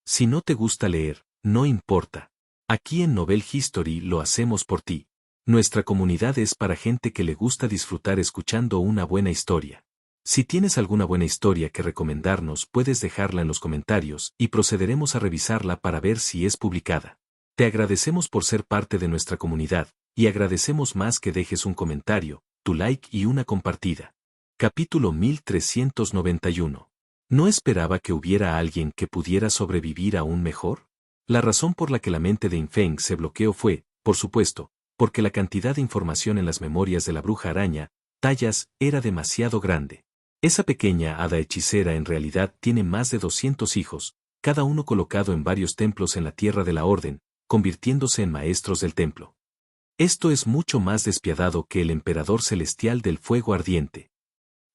Si no te gusta leer, no importa. Aquí en Novel History lo hacemos por ti. Nuestra comunidad es para gente que le gusta disfrutar escuchando una buena historia. Si tienes alguna buena historia que recomendarnos, puedes dejarla en los comentarios y procederemos a revisarla para ver si es publicada. Te agradecemos por ser parte de nuestra comunidad, y agradecemos más que dejes un comentario, tu like y una compartida. Capítulo 1391. ¿No esperaba que hubiera alguien que pudiera sobrevivir aún mejor? La razón por la que la mente de Infeng se bloqueó fue, por supuesto, porque la cantidad de información en las memorias de la bruja araña, Tallas, era demasiado grande. Esa pequeña hada hechicera en realidad tiene más de 200 hijos, cada uno colocado en varios templos en la Tierra de la Orden, convirtiéndose en maestros del templo. Esto es mucho más despiadado que el emperador celestial del fuego ardiente.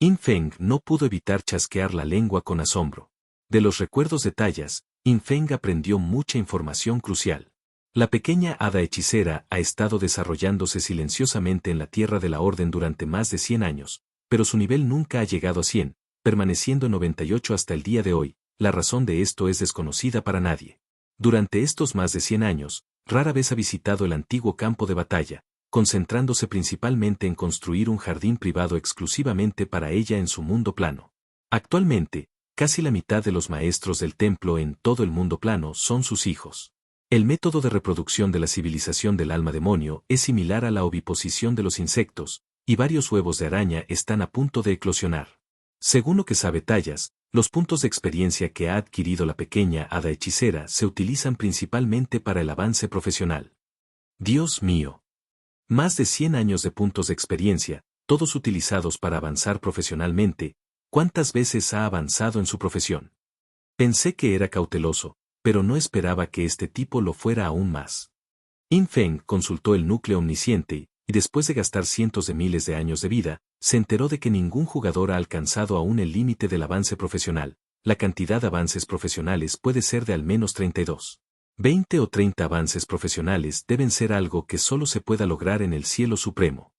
Infeng no pudo evitar chasquear la lengua con asombro. De los recuerdos de Tallas, Infeng aprendió mucha información crucial. La pequeña hada hechicera ha estado desarrollándose silenciosamente en la Tierra de la Orden durante más de 100 años, pero su nivel nunca ha llegado a 100, permaneciendo en 98 hasta el día de hoy. La razón de esto es desconocida para nadie. Durante estos más de 100 años, rara vez ha visitado el antiguo campo de batalla, concentrándose principalmente en construir un jardín privado exclusivamente para ella en su mundo plano. Actualmente, casi la mitad de los maestros del templo en todo el mundo plano son sus hijos. El método de reproducción de la civilización del alma demonio es similar a la oviposición de los insectos, y varios huevos de araña están a punto de eclosionar. Según lo que sabe Tallas, los puntos de experiencia que ha adquirido la pequeña hada hechicera se utilizan principalmente para el avance profesional. Dios mío. Más de 100 años de puntos de experiencia, todos utilizados para avanzar profesionalmente. ¿Cuántas veces ha avanzado en su profesión? Pensé que era cauteloso, pero no esperaba que este tipo lo fuera aún más. Infeng consultó el núcleo omnisciente, y después de gastar cientos de miles de años de vida, se enteró de que ningún jugador ha alcanzado aún el límite del avance profesional. La cantidad de avances profesionales puede ser de al menos 32. 20 o 30 avances profesionales deben ser algo que solo se pueda lograr en el cielo supremo.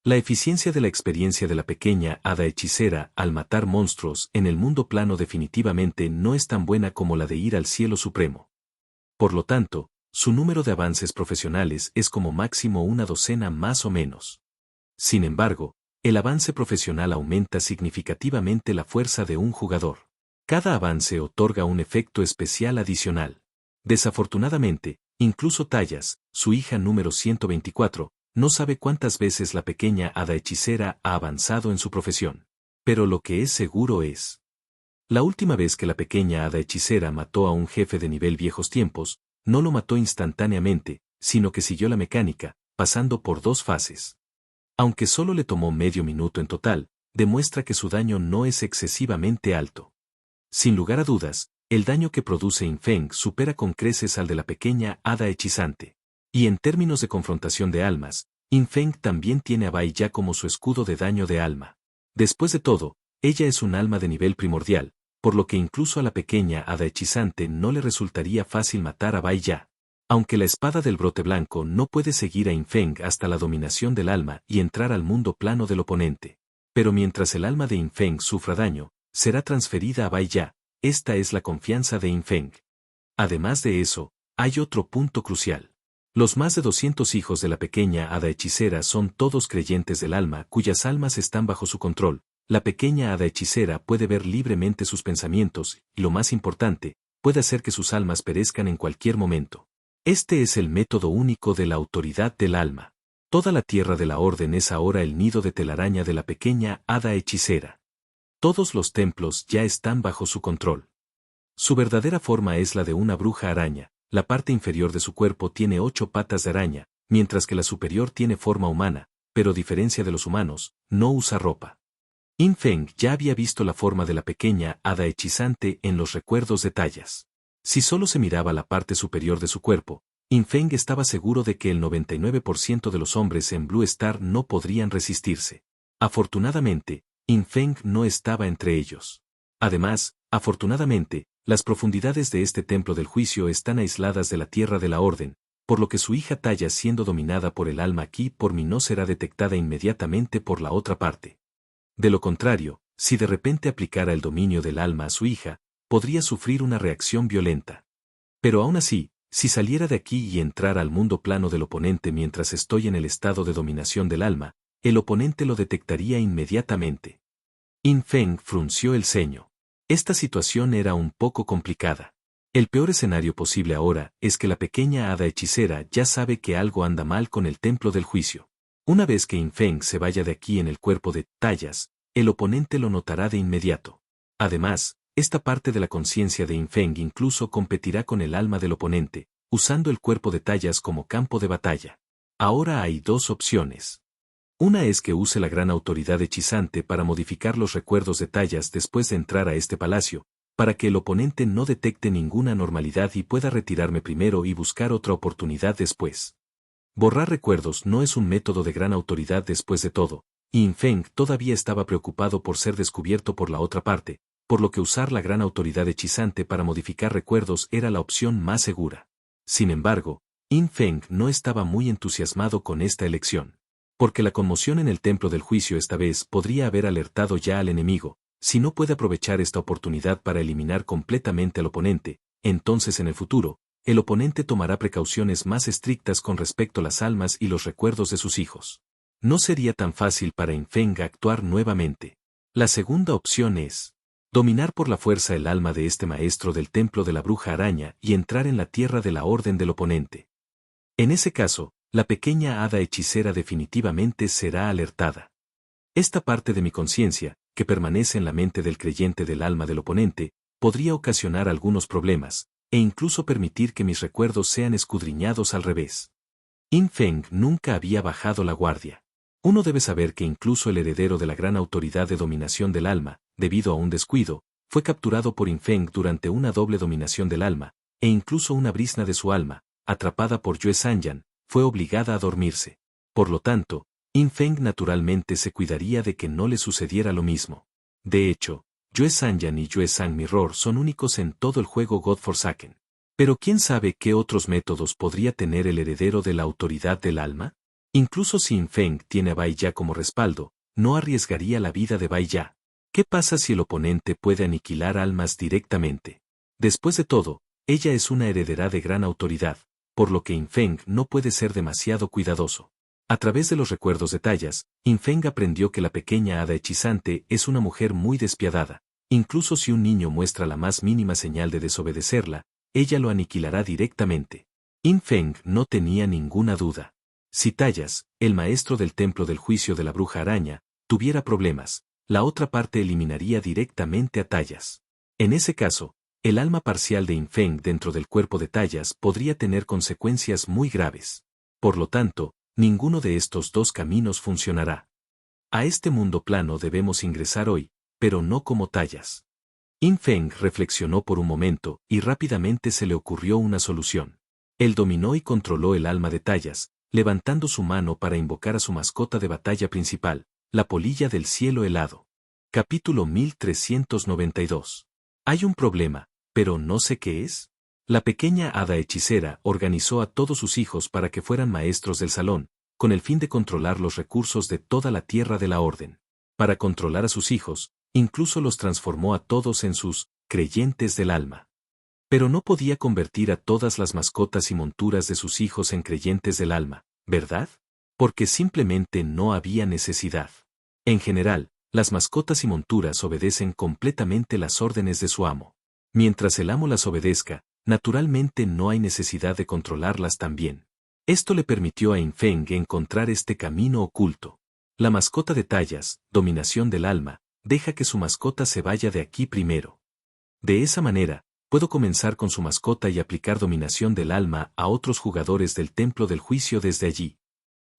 La eficiencia de la experiencia de la pequeña hada hechicera al matar monstruos en el mundo plano definitivamente no es tan buena como la de ir al cielo supremo. Por lo tanto, su número de avances profesionales es como máximo una docena más o menos. Sin embargo, el avance profesional aumenta significativamente la fuerza de un jugador. Cada avance otorga un efecto especial adicional. Desafortunadamente, incluso Tallas, su hija número 124, no sabe cuántas veces la pequeña hada hechicera ha avanzado en su profesión. Pero lo que es seguro es: la última vez que la pequeña hada hechicera mató a un jefe de nivel viejos tiempos, no lo mató instantáneamente, sino que siguió la mecánica, pasando por 2 fases. Aunque solo le tomó medio minuto en total, demuestra que su daño no es excesivamente alto. Sin lugar a dudas, el daño que produce Infeng supera con creces al de la pequeña hada hechizante. Y en términos de confrontación de almas, Infeng también tiene a Bai Ya como su escudo de daño de alma. Después de todo, ella es un alma de nivel primordial, por lo que incluso a la pequeña hada hechizante no le resultaría fácil matar a Bai Ya. Aunque la espada del brote blanco no puede seguir a Infeng hasta la dominación del alma y entrar al mundo plano del oponente. Pero mientras el alma de Infeng sufra daño, será transferida a Bai Ya. Esta es la confianza de Infeng. Además de eso, hay otro punto crucial. Los más de 200 hijos de la pequeña hada hechicera son todos creyentes del alma cuyas almas están bajo su control. La pequeña hada hechicera puede ver libremente sus pensamientos, y lo más importante, puede hacer que sus almas perezcan en cualquier momento. Este es el método único de la autoridad del alma. Toda la Tierra de la Orden es ahora el nido de telaraña de la pequeña hada hechicera. Todos los templos ya están bajo su control. Su verdadera forma es la de una bruja araña. La parte inferior de su cuerpo tiene 8 patas de araña, mientras que la superior tiene forma humana, pero a diferencia de los humanos, no usa ropa. Infeng ya había visto la forma de la pequeña hada hechizante en los recuerdos de Tallas. Si solo se miraba la parte superior de su cuerpo, Infeng estaba seguro de que el 99% de los hombres en Blue Star no podrían resistirse. Afortunadamente, Infeng no estaba entre ellos. Además, afortunadamente, las profundidades de este templo del juicio están aisladas de la Tierra de la Orden, por lo que su hija Tallas, siendo dominada por el alma aquí por mí, no será detectada inmediatamente por la otra parte. De lo contrario, si de repente aplicara el dominio del alma a su hija, podría sufrir una reacción violenta. Pero aún así, si saliera de aquí y entrara al mundo plano del oponente mientras estoy en el estado de dominación del alma, el oponente lo detectaría inmediatamente. Yin Feng frunció el ceño. Esta situación era un poco complicada. El peor escenario posible ahora es que la pequeña hada hechicera ya sabe que algo anda mal con el templo del juicio. Una vez que Yin Feng se vaya de aquí en el cuerpo de Tallas, el oponente lo notará de inmediato. Además, esta parte de la conciencia de Yin Feng incluso competirá con el alma del oponente, usando el cuerpo de Tallas como campo de batalla. Ahora hay dos opciones. Una es que use la gran autoridad hechizante para modificar los recuerdos de Tallas después de entrar a este palacio, para que el oponente no detecte ninguna anormalidad y pueda retirarme primero y buscar otra oportunidad después. Borrar recuerdos no es un método de gran autoridad después de todo, y Yin Feng todavía estaba preocupado por ser descubierto por la otra parte, por lo que usar la gran autoridad hechizante para modificar recuerdos era la opción más segura. Sin embargo, Yin Feng no estaba muy entusiasmado con esta elección. Porque la conmoción en el templo del juicio esta vez podría haber alertado ya al enemigo. Si no puede aprovechar esta oportunidad para eliminar completamente al oponente, entonces en el futuro, el oponente tomará precauciones más estrictas con respecto a las almas y los recuerdos de sus hijos. No sería tan fácil para Yin Feng actuar nuevamente. La segunda opción es dominar por la fuerza el alma de este maestro del templo de la bruja araña y entrar en la tierra de la orden del oponente. En ese caso, la pequeña hada hechicera definitivamente será alertada. Esta parte de mi conciencia, que permanece en la mente del creyente del alma del oponente, podría ocasionar algunos problemas, e incluso permitir que mis recuerdos sean escudriñados al revés. Yin Feng nunca había bajado la guardia. Uno debe saber que incluso el heredero de la gran autoridad de dominación del alma, debido a un descuido, fue capturado por Yin Feng durante una doble dominación del alma, e incluso una brisna de su alma, atrapada por Yue Sanyan, fue obligada a dormirse. Por lo tanto, Yin Feng naturalmente se cuidaría de que no le sucediera lo mismo. De hecho, Yue Sanyan y Yue Sang Mirror son únicos en todo el juego God Forsaken. Pero quién sabe qué otros métodos podría tener el heredero de la autoridad del alma? Incluso si Yin Feng tiene a Bai Ya como respaldo, no arriesgaría la vida de Bai Ya. ¿Qué pasa si el oponente puede aniquilar almas directamente? Después de todo, ella es una heredera de gran autoridad, por lo que Yin Feng no puede ser demasiado cuidadoso. A través de los recuerdos de Tallas, Yin Feng aprendió que la pequeña hada hechizante es una mujer muy despiadada. Incluso si un niño muestra la más mínima señal de desobedecerla, ella lo aniquilará directamente. Yin Feng no tenía ninguna duda. Si Tallas, el maestro del templo del juicio de la bruja araña, tuviera problemas, la otra parte eliminaría directamente a Tallas. En ese caso, el alma parcial de Yin Feng dentro del cuerpo de Tallas podría tener consecuencias muy graves. Por lo tanto, ninguno de estos dos caminos funcionará. A este mundo plano debemos ingresar hoy, pero no como Tallas. Yin Feng reflexionó por un momento y rápidamente se le ocurrió una solución. Él dominó y controló el alma de Tallas, levantando su mano para invocar a su mascota de batalla principal, la polilla del cielo helado. Capítulo 1392. Hay un problema, pero no sé qué es. La pequeña hada hechicera organizó a todos sus hijos para que fueran maestros del salón, con el fin de controlar los recursos de toda la tierra de la orden. Para controlar a sus hijos, incluso los transformó a todos en sus creyentes del alma. Pero no podía convertir a todas las mascotas y monturas de sus hijos en creyentes del alma, ¿verdad? Porque simplemente no había necesidad. En general, las mascotas y monturas obedecen completamente las órdenes de su amo. Mientras el amo las obedezca, naturalmente no hay necesidad de controlarlas también. Esto le permitió a Yin Feng encontrar este camino oculto. La mascota de Tallas, dominación del alma, deja que su mascota se vaya de aquí primero. De esa manera, puedo comenzar con su mascota y aplicar dominación del alma a otros jugadores del templo del juicio desde allí.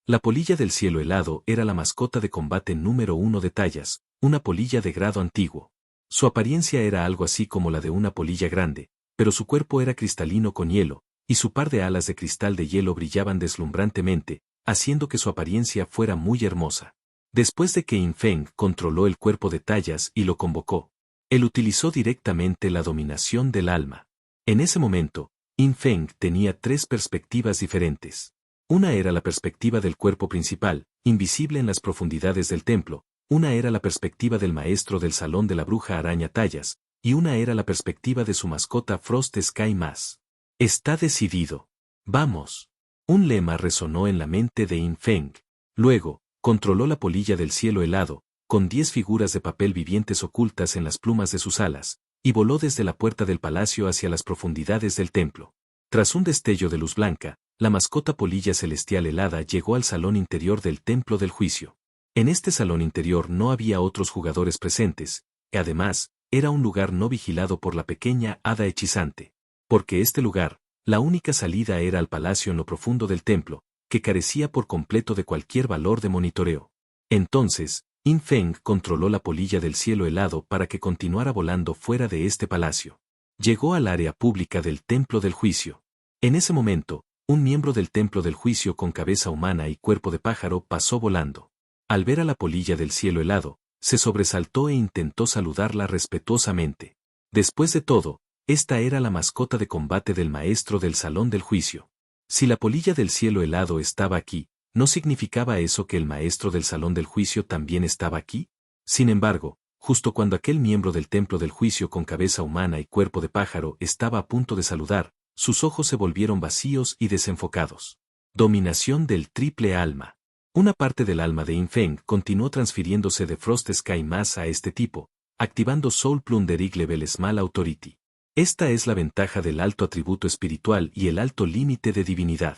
La polilla del cielo helado era la mascota de combate número 1 de Tallas, una polilla de grado antiguo. Su apariencia era algo así como la de una polilla grande, pero su cuerpo era cristalino con hielo, y su par de alas de cristal de hielo brillaban deslumbrantemente, haciendo que su apariencia fuera muy hermosa. Después de que Yin Feng controló el cuerpo de Tallas y lo convocó, él utilizó directamente la dominación del alma. En ese momento, Yin Feng tenía tres perspectivas diferentes. Una era la perspectiva del cuerpo principal, invisible en las profundidades del templo, una era la perspectiva del maestro del salón de la bruja araña Tallas, y una era la perspectiva de su mascota Frost Sky Mass. Está decidido. Vamos. Un lema resonó en la mente de Yin Feng. Luego, controló la polilla del cielo helado, con 10 figuras de papel vivientes ocultas en las plumas de sus alas, y voló desde la puerta del palacio hacia las profundidades del templo. Tras un destello de luz blanca, la mascota polilla celestial helada llegó al salón interior del templo del juicio. En este salón interior no había otros jugadores presentes, y además, era un lugar no vigilado por la pequeña hada hechizante. Porque este lugar, la única salida era al palacio en lo profundo del templo, que carecía por completo de cualquier valor de monitoreo. Entonces, Yin Feng controló la polilla del cielo helado para que continuara volando fuera de este palacio. Llegó al área pública del templo del juicio. En ese momento, un miembro del templo del juicio con cabeza humana y cuerpo de pájaro pasó volando. Al ver a la polilla del cielo helado, se sobresaltó e intentó saludarla respetuosamente. Después de todo, esta era la mascota de combate del maestro del salón del juicio. Si la polilla del cielo helado estaba aquí, ¿no significaba eso que el maestro del salón del juicio también estaba aquí? Sin embargo, justo cuando aquel miembro del templo del juicio con cabeza humana y cuerpo de pájaro estaba a punto de saludar, sus ojos se volvieron vacíos y desenfocados. Dominación del triple alma. Una parte del alma de Yin Feng continuó transfiriéndose de Frost Sky Mass a este tipo, activando Soul Plundering Level Small Authority. Esta es la ventaja del alto atributo espiritual y el alto límite de divinidad.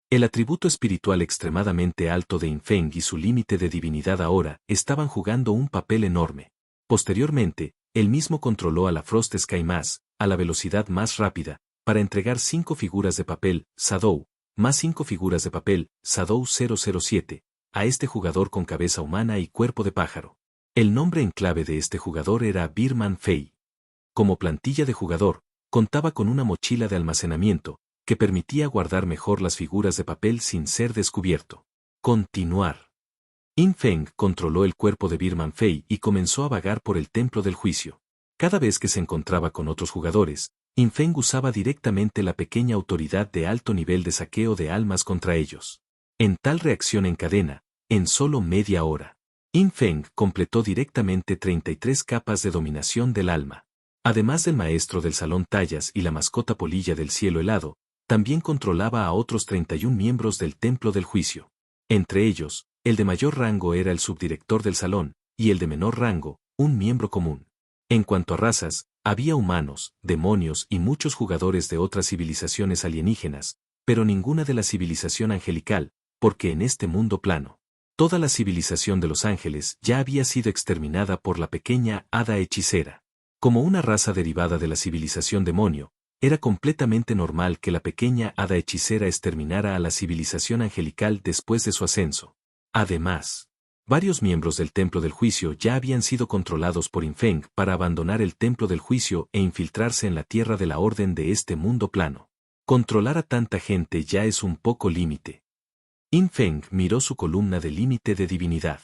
El atributo espiritual extremadamente alto de Yin Feng y su límite de divinidad ahora estaban jugando un papel enorme. Posteriormente, él mismo controló a la Frost Sky Mass, a la velocidad más rápida, para entregar 5 figuras de papel, Shadow, más 5 figuras de papel, Shadow 007, a este jugador con cabeza humana y cuerpo de pájaro. El nombre en clave de este jugador era Birman Fei. Como plantilla de jugador, contaba con una mochila de almacenamiento, que permitía guardar mejor las figuras de papel sin ser descubierto. Continuar. Yin Feng controló el cuerpo de Birman Fei y comenzó a vagar por el templo del juicio. Cada vez que se encontraba con otros jugadores, Yin Feng usaba directamente la pequeña autoridad de alto nivel de saqueo de almas contra ellos. En tal reacción en cadena, en solo media hora, Yin Feng completó directamente 33 capas de dominación del alma. Además del maestro del salón Tallas y la mascota polilla del cielo helado, también controlaba a otros 31 miembros del templo del juicio. Entre ellos, el de mayor rango era el subdirector del salón, y el de menor rango, un miembro común. En cuanto a razas, había humanos, demonios y muchos jugadores de otras civilizaciones alienígenas, pero ninguna de la civilización angelical, porque en este mundo plano, toda la civilización de los ángeles ya había sido exterminada por la pequeña hada hechicera. Como una raza derivada de la civilización demonio, era completamente normal que la pequeña hada hechicera exterminara a la civilización angelical después de su ascenso. Además, varios miembros del Templo del Juicio ya habían sido controlados por Yin Feng para abandonar el Templo del Juicio e infiltrarse en la tierra de la orden de este mundo plano. Controlar a tanta gente ya es un poco límite. Yin Feng miró su columna de límite de divinidad.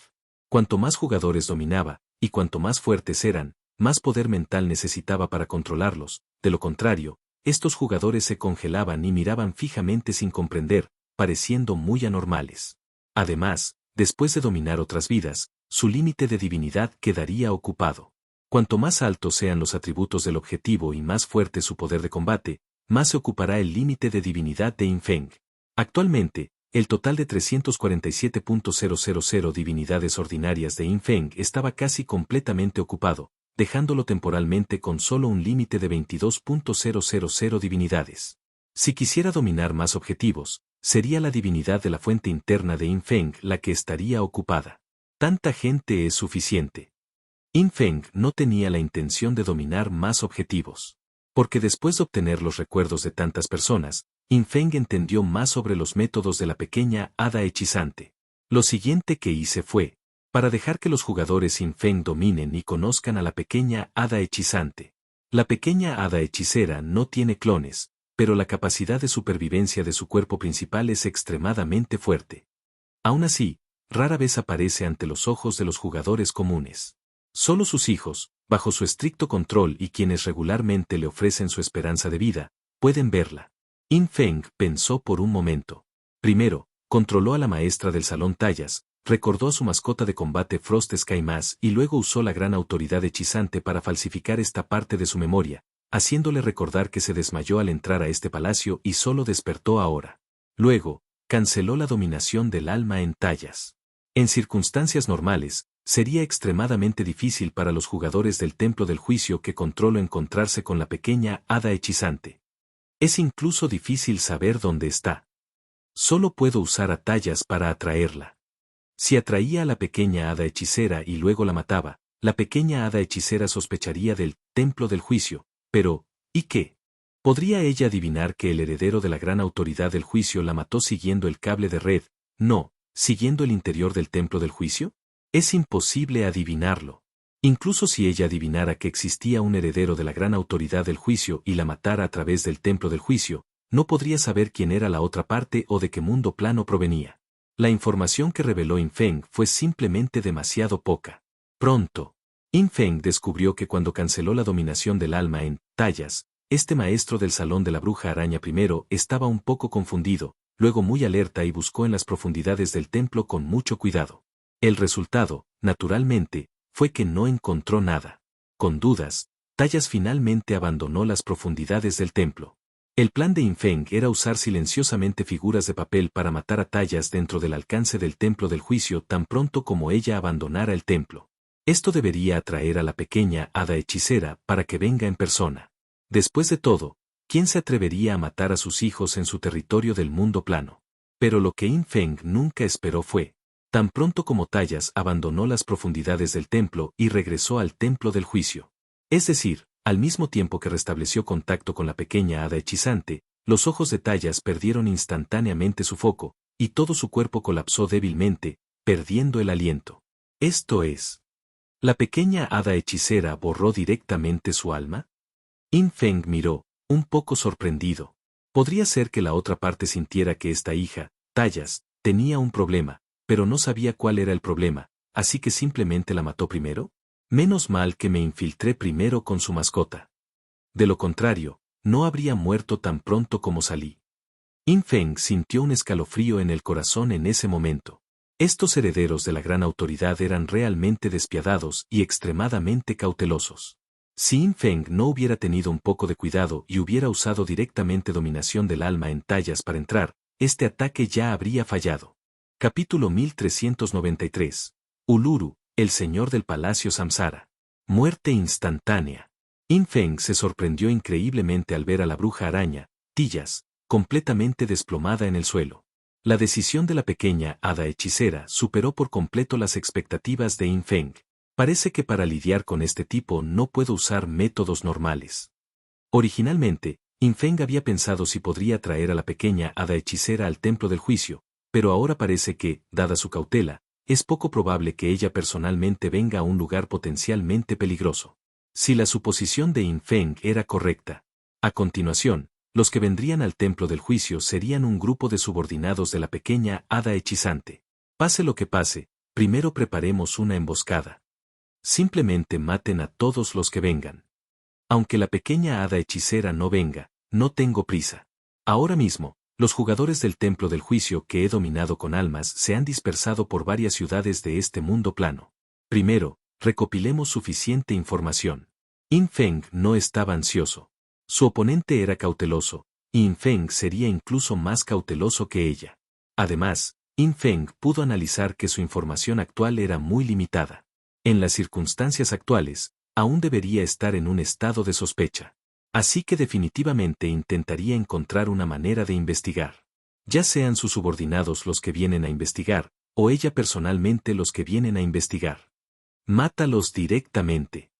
Cuanto más jugadores dominaba, y cuanto más fuertes eran, más poder mental necesitaba para controlarlos. De lo contrario, estos jugadores se congelaban y miraban fijamente sin comprender, pareciendo muy anormales. Además, después de dominar otras vidas, su límite de divinidad quedaría ocupado. Cuanto más altos sean los atributos del objetivo y más fuerte su poder de combate, más se ocupará el límite de divinidad de Yin Feng. Actualmente, el total de 347.000 divinidades ordinarias de Yin Feng estaba casi completamente ocupado, dejándolo temporalmente con solo un límite de 22.000 divinidades. Si quisiera dominar más objetivos, sería la divinidad de la fuente interna de Yin Feng la que estaría ocupada. Tanta gente es suficiente. Yin Feng no tenía la intención de dominar más objetivos. Porque después de obtener los recuerdos de tantas personas, Yin Feng entendió más sobre los métodos de la pequeña hada hechizante. Lo siguiente que hice fue, para dejar que los jugadores Yin Feng dominen y conozcan a la pequeña hada hechizante. La pequeña hada hechicera no tiene clones, pero la capacidad de supervivencia de su cuerpo principal es extremadamente fuerte. Aún así, rara vez aparece ante los ojos de los jugadores comunes. Solo sus hijos, bajo su estricto control y quienes regularmente le ofrecen su esperanza de vida, pueden verla. Yin Feng pensó por un momento. Primero, controló a la maestra del salón Tallas, recordó a su mascota de combate Frost Sky Mass y luego usó la gran autoridad hechizante para falsificar esta parte de su memoria, haciéndole recordar que se desmayó al entrar a este palacio y solo despertó ahora. Luego, canceló la dominación del alma en Tallas. En circunstancias normales, sería extremadamente difícil para los jugadores del Templo del Juicio que controlo encontrarse con la pequeña hada hechizante. Es incluso difícil saber dónde está. Solo puedo usar a Tallas para atraerla. Si atraía a la pequeña hada hechicera y luego la mataba, la pequeña hada hechicera sospecharía del Templo del Juicio, pero, ¿y qué? ¿Podría ella adivinar que el heredero de la gran autoridad del juicio la mató siguiendo el cable de red, no, siguiendo el interior del Templo del Juicio? Es imposible adivinarlo. Incluso si ella adivinara que existía un heredero de la gran autoridad del juicio y la matara a través del Templo del Juicio, no podría saber quién era la otra parte o de qué mundo plano provenía. La información que reveló Yin Feng fue simplemente demasiado poca. Pronto, Yin Feng descubrió que cuando canceló la dominación del alma en Tallas, este maestro del salón de la bruja araña primero estaba un poco confundido, luego muy alerta y buscó en las profundidades del templo con mucho cuidado. El resultado, naturalmente, fue que no encontró nada. Con dudas, Tallas finalmente abandonó las profundidades del templo. El plan de Yin Feng era usar silenciosamente figuras de papel para matar a Tallas dentro del alcance del Templo del Juicio tan pronto como ella abandonara el templo. Esto debería atraer a la pequeña hada hechicera para que venga en persona. Después de todo, ¿quién se atrevería a matar a sus hijos en su territorio del mundo plano? Pero lo que Yin Feng nunca esperó fue, tan pronto como Tallas abandonó las profundidades del templo y regresó al Templo del Juicio. Es decir, al mismo tiempo que restableció contacto con la pequeña hada hechizante, los ojos de Tallas perdieron instantáneamente su foco, y todo su cuerpo colapsó débilmente, perdiendo el aliento. Esto es, ¿la pequeña hada hechicera borró directamente su alma? Yin Feng miró, un poco sorprendido. Podría ser que la otra parte sintiera que esta hija, Tallas, tenía un problema, pero no sabía cuál era el problema, así que simplemente la mató primero. Menos mal que me infiltré primero con su mascota. De lo contrario, no habría muerto tan pronto como salí. Yin Feng sintió un escalofrío en el corazón en ese momento. Estos herederos de la gran autoridad eran realmente despiadados y extremadamente cautelosos. Si Yin Feng no hubiera tenido un poco de cuidado y hubiera usado directamente dominación del alma en Tallas para entrar, este ataque ya habría fallado. Capítulo 1393. Uluru, el señor del palacio Samsara. Muerte instantánea. Yin Feng se sorprendió increíblemente al ver a la bruja araña, Tallas, completamente desplomada en el suelo. La decisión de la pequeña hada hechicera superó por completo las expectativas de Yin Feng. Parece que para lidiar con este tipo no puedo usar métodos normales. Originalmente, Yin Feng había pensado si podría traer a la pequeña hada hechicera al Templo del Juicio, pero ahora parece que, dada su cautela, es poco probable que ella personalmente venga a un lugar potencialmente peligroso. Si la suposición de Yin Feng era correcta. A continuación, los que vendrían al Templo del Juicio serían un grupo de subordinados de la pequeña hada hechizante. Pase lo que pase, primero preparemos una emboscada. Simplemente maten a todos los que vengan. Aunque la pequeña hada hechicera no venga, no tengo prisa. Ahora mismo, los jugadores del Templo del Juicio que he dominado con almas se han dispersado por varias ciudades de este mundo plano. Primero, recopilemos suficiente información. Yin Feng no estaba ansioso. Su oponente era cauteloso, y Yin Feng sería incluso más cauteloso que ella. Además, Yin Feng pudo analizar que su información actual era muy limitada. En las circunstancias actuales, aún debería estar en un estado de sospecha. Así que definitivamente intentaría encontrar una manera de investigar. Ya sean sus subordinados los que vienen a investigar, o ella personalmente los que vienen a investigar. Mátalos directamente.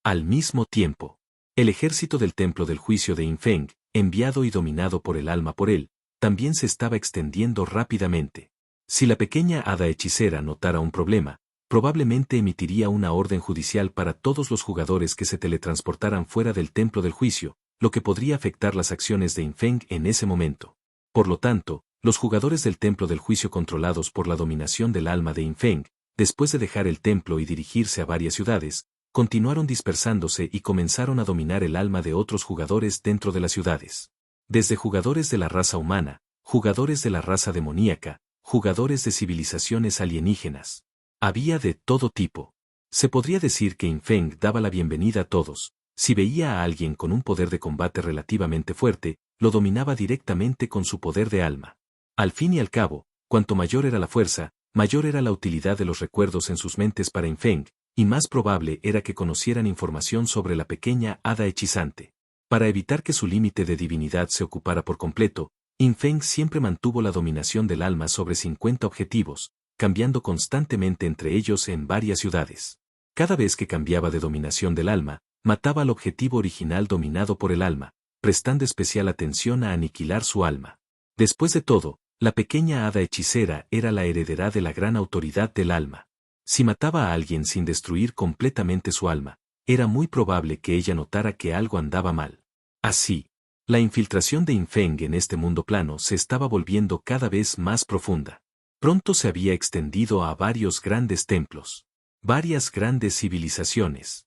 Al mismo tiempo, el ejército del Templo del Juicio de Yin Feng, enviado y dominado por el alma por él, también se estaba extendiendo rápidamente. Si la pequeña hada hechicera notara un problema, probablemente emitiría una orden judicial para todos los jugadores que se teletransportaran fuera del Templo del Juicio, lo que podría afectar las acciones de Yin Feng en ese momento. Por lo tanto, los jugadores del Templo del Juicio controlados por la dominación del alma de Yin Feng, después de dejar el templo y dirigirse a varias ciudades, continuaron dispersándose y comenzaron a dominar el alma de otros jugadores dentro de las ciudades. Desde jugadores de la raza humana, jugadores de la raza demoníaca, jugadores de civilizaciones alienígenas. Había de todo tipo. Se podría decir que Yin Feng daba la bienvenida a todos, Si veía a alguien con un poder de combate relativamente fuerte, lo dominaba directamente con su poder de alma. Al fin y al cabo, cuanto mayor era la fuerza, mayor era la utilidad de los recuerdos en sus mentes para Infeng, y más probable era que conocieran información sobre la pequeña hada hechizante. Para evitar que su límite de divinidad se ocupara por completo, Infeng siempre mantuvo la dominación del alma sobre 50 objetivos, cambiando constantemente entre ellos en varias ciudades. Cada vez que cambiaba de dominación del alma, mataba al objetivo original dominado por el alma, prestando especial atención a aniquilar su alma. Después de todo, la pequeña hada hechicera era la heredera de la gran autoridad del alma. Si mataba a alguien sin destruir completamente su alma, era muy probable que ella notara que algo andaba mal. Así, la infiltración de Infeng en este mundo plano se estaba volviendo cada vez más profunda. Pronto se había extendido a varios grandes templos, varias grandes civilizaciones.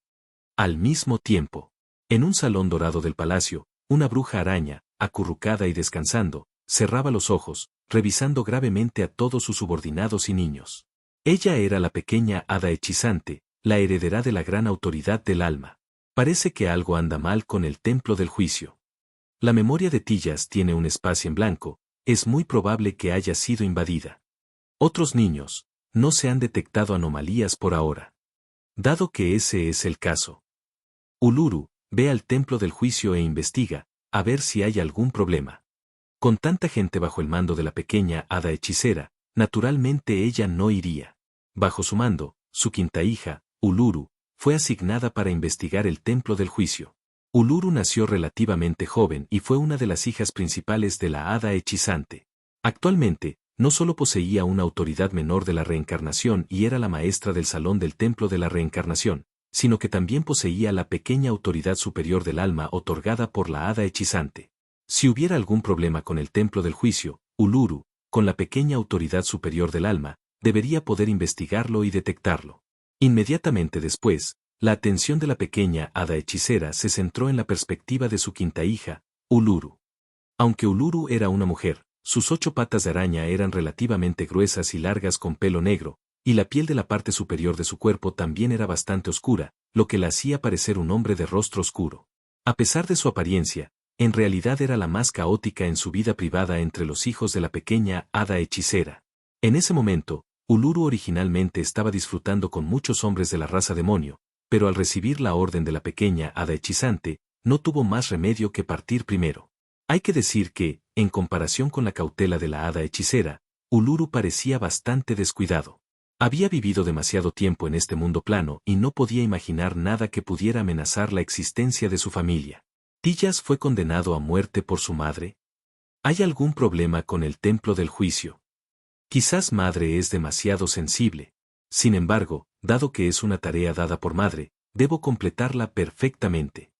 Al mismo tiempo, en un salón dorado del palacio, una bruja araña, acurrucada y descansando, cerraba los ojos, revisando gravemente a todos sus subordinados y niños. Ella era la pequeña hada hechizante, la heredera de la gran autoridad del alma. Parece que algo anda mal con el templo del juicio. La memoria de Tillas tiene un espacio en blanco, es muy probable que haya sido invadida. Otros niños, no se han detectado anomalías por ahora. Dado que ese es el caso, Uluru, ve al templo del juicio e investiga, a ver si hay algún problema. Con tanta gente bajo el mando de la pequeña hada hechicera, naturalmente ella no iría. Bajo su mando, su quinta hija, Uluru, fue asignada para investigar el templo del juicio. Uluru nació relativamente joven y fue una de las hijas principales de la hada hechizante. Actualmente, no solo poseía una autoridad menor de la reencarnación y era la maestra del salón del templo de la reencarnación, sino que también poseía la pequeña autoridad superior del alma otorgada por la hada hechizante. Si hubiera algún problema con el templo del juicio, Uluru, con la pequeña autoridad superior del alma, debería poder investigarlo y detectarlo. Inmediatamente después, la atención de la pequeña hada hechicera se centró en la perspectiva de su quinta hija, Uluru. Aunque Uluru era una mujer, sus 8 patas de araña eran relativamente gruesas y largas con pelo negro, y la piel de la parte superior de su cuerpo también era bastante oscura, lo que la hacía parecer un hombre de rostro oscuro. A pesar de su apariencia, en realidad era la más caótica en su vida privada entre los hijos de la pequeña hada hechicera. En ese momento, Uluru originalmente estaba disfrutando con muchos hombres de la raza demonio, pero al recibir la orden de la pequeña hada hechizante, no tuvo más remedio que partir primero. Hay que decir que, en comparación con la cautela de la hada hechicera, Uluru parecía bastante descuidado. Había vivido demasiado tiempo en este mundo plano y no podía imaginar nada que pudiera amenazar la existencia de su familia. ¿Tillas fue condenado a muerte por su madre? ¿Hay algún problema con el templo del juicio? Quizás madre es demasiado sensible. Sin embargo, dado que es una tarea dada por madre, debo completarla perfectamente.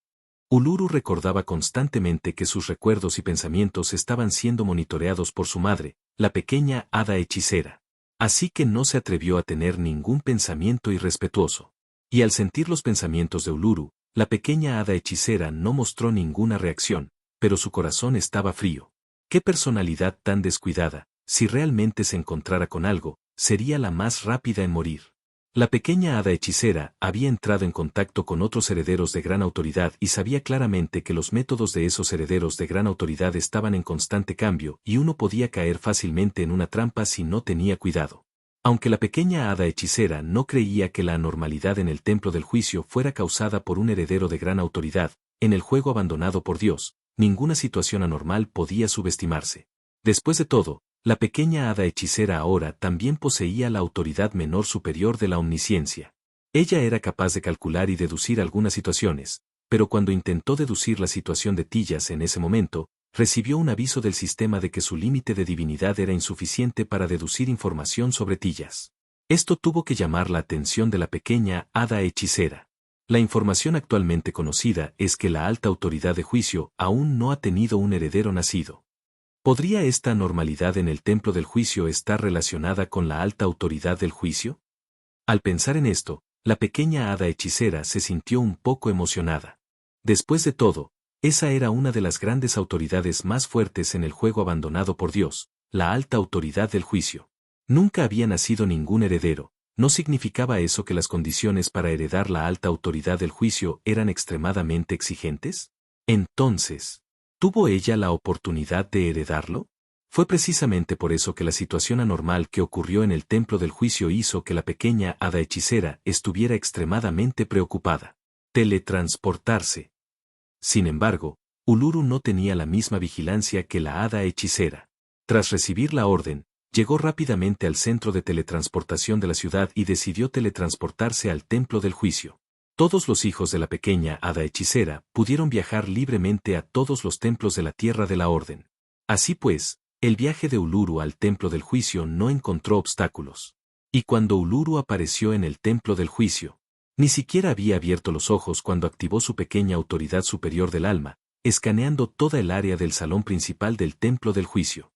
Uluru recordaba constantemente que sus recuerdos y pensamientos estaban siendo monitoreados por su madre, la pequeña hada hechicera. Así que no se atrevió a tener ningún pensamiento irrespetuoso. Y al sentir los pensamientos de Uluru, la pequeña hada hechicera no mostró ninguna reacción, pero su corazón estaba frío. ¡Qué personalidad tan descuidada! Si realmente se encontrara con algo, sería la más rápida en morir. La pequeña hada hechicera había entrado en contacto con otros herederos de gran autoridad y sabía claramente que los métodos de esos herederos de gran autoridad estaban en constante cambio y uno podía caer fácilmente en una trampa si no tenía cuidado. Aunque la pequeña hada hechicera no creía que la anormalidad en el templo del juicio fuera causada por un heredero de gran autoridad, en el juego abandonado por Dios, ninguna situación anormal podía subestimarse. Después de todo, la pequeña hada hechicera ahora también poseía la autoridad menor superior de la omnisciencia. Ella era capaz de calcular y deducir algunas situaciones, pero cuando intentó deducir la situación de Tillas en ese momento, recibió un aviso del sistema de que su límite de divinidad era insuficiente para deducir información sobre Tillas. Esto tuvo que llamar la atención de la pequeña hada hechicera. La información actualmente conocida es que la alta autoridad de juicio aún no ha tenido un heredero nacido. ¿Podría esta anormalidad en el templo del juicio estar relacionada con la alta autoridad del juicio? Al pensar en esto, la pequeña hada hechicera se sintió un poco emocionada. Después de todo, esa era una de las grandes autoridades más fuertes en el juego abandonado por Dios, la alta autoridad del juicio. Nunca había nacido ningún heredero, ¿no significaba eso que las condiciones para heredar la alta autoridad del juicio eran extremadamente exigentes? Entonces, ¿tuvo ella la oportunidad de heredarlo? Fue precisamente por eso que la situación anormal que ocurrió en el templo del juicio hizo que la pequeña hada hechicera estuviera extremadamente preocupada. Teletransportarse. Sin embargo, Uluru no tenía la misma vigilancia que la hada hechicera. Tras recibir la orden, llegó rápidamente al centro de teletransportación de la ciudad y decidió teletransportarse al templo del juicio. Todos los hijos de la pequeña hada hechicera pudieron viajar libremente a todos los templos de la Tierra de la Orden. Así pues, el viaje de Uluru al templo del juicio no encontró obstáculos. Y cuando Uluru apareció en el templo del juicio, ni siquiera había abierto los ojos cuando activó su pequeña autoridad superior del alma, escaneando toda el área del salón principal del templo del juicio.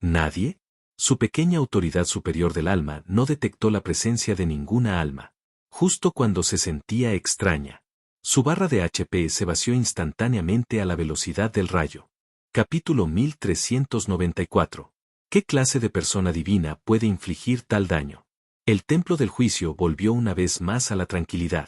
¿Nadie? Su pequeña autoridad superior del alma no detectó la presencia de ninguna alma. Justo cuando se sentía extraña, su barra de HP se vació instantáneamente a la velocidad del rayo. Capítulo 1394. ¿Qué clase de persona divina puede infligir tal daño? El templo del juicio volvió una vez más a la tranquilidad.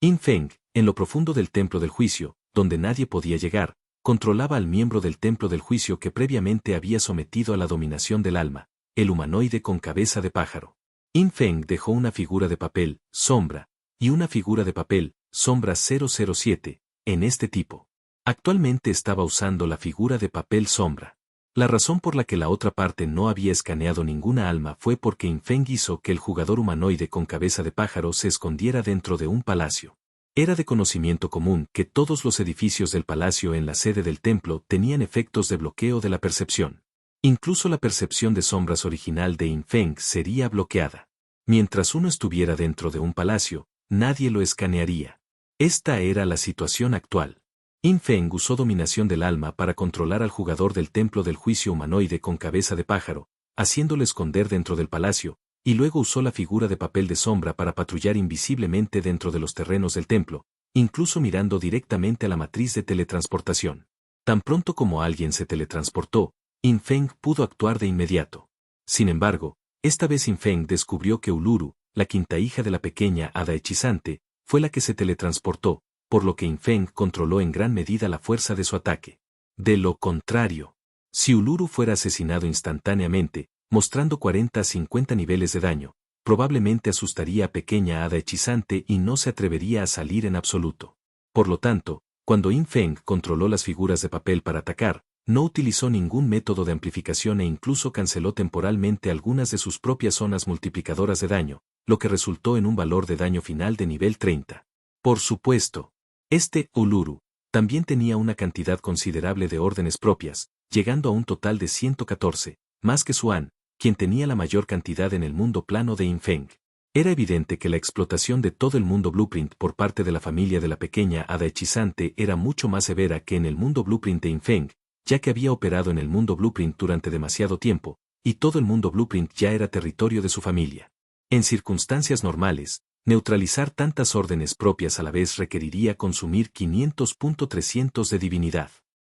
Yin Feng, en lo profundo del templo del juicio, donde nadie podía llegar, controlaba al miembro del templo del juicio que previamente había sometido a la dominación del alma, el humanoide con cabeza de pájaro. Yin Feng dejó una figura de papel, sombra, y una figura de papel, sombra 007, en este tipo. Actualmente estaba usando la figura de papel sombra. La razón por la que la otra parte no había escaneado ninguna alma fue porque Yin Feng hizo que el jugador humanoide con cabeza de pájaro se escondiera dentro de un palacio. Era de conocimiento común que todos los edificios del palacio en la sede del templo tenían efectos de bloqueo de la percepción. Incluso la percepción de sombras original de Yin Feng sería bloqueada. Mientras uno estuviera dentro de un palacio, nadie lo escanearía. Esta era la situación actual. Yin Feng usó dominación del alma para controlar al jugador del templo del juicio humanoide con cabeza de pájaro, haciéndole esconder dentro del palacio, y luego usó la figura de papel de sombra para patrullar invisiblemente dentro de los terrenos del templo, incluso mirando directamente a la matriz de teletransportación. Tan pronto como alguien se teletransportó, Yin Feng pudo actuar de inmediato. Sin embargo, esta vez Yin Feng descubrió que Uluru, la quinta hija de la pequeña hada hechizante, fue la que se teletransportó, por lo que Yin Feng controló en gran medida la fuerza de su ataque. De lo contrario, si Uluru fuera asesinado instantáneamente, mostrando 40 a 50 niveles de daño, probablemente asustaría a pequeña hada hechizante y no se atrevería a salir en absoluto. Por lo tanto, cuando Yin Feng controló las figuras de papel para atacar, no utilizó ningún método de amplificación e incluso canceló temporalmente algunas de sus propias zonas multiplicadoras de daño, lo que resultó en un valor de daño final de nivel 30. Por supuesto, este Uluru también tenía una cantidad considerable de órdenes propias, llegando a un total de 114, más que Xuan, quien tenía la mayor cantidad en el mundo plano de Yin Feng. Era evidente que la explotación de todo el mundo Blueprint por parte de la familia de la pequeña hada hechizante era mucho más severa que en el mundo Blueprint de Yin Feng, ya que había operado en el mundo Blueprint durante demasiado tiempo, y todo el mundo Blueprint ya era territorio de su familia. En circunstancias normales, neutralizar tantas órdenes propias a la vez requeriría consumir 500.300 de divinidad.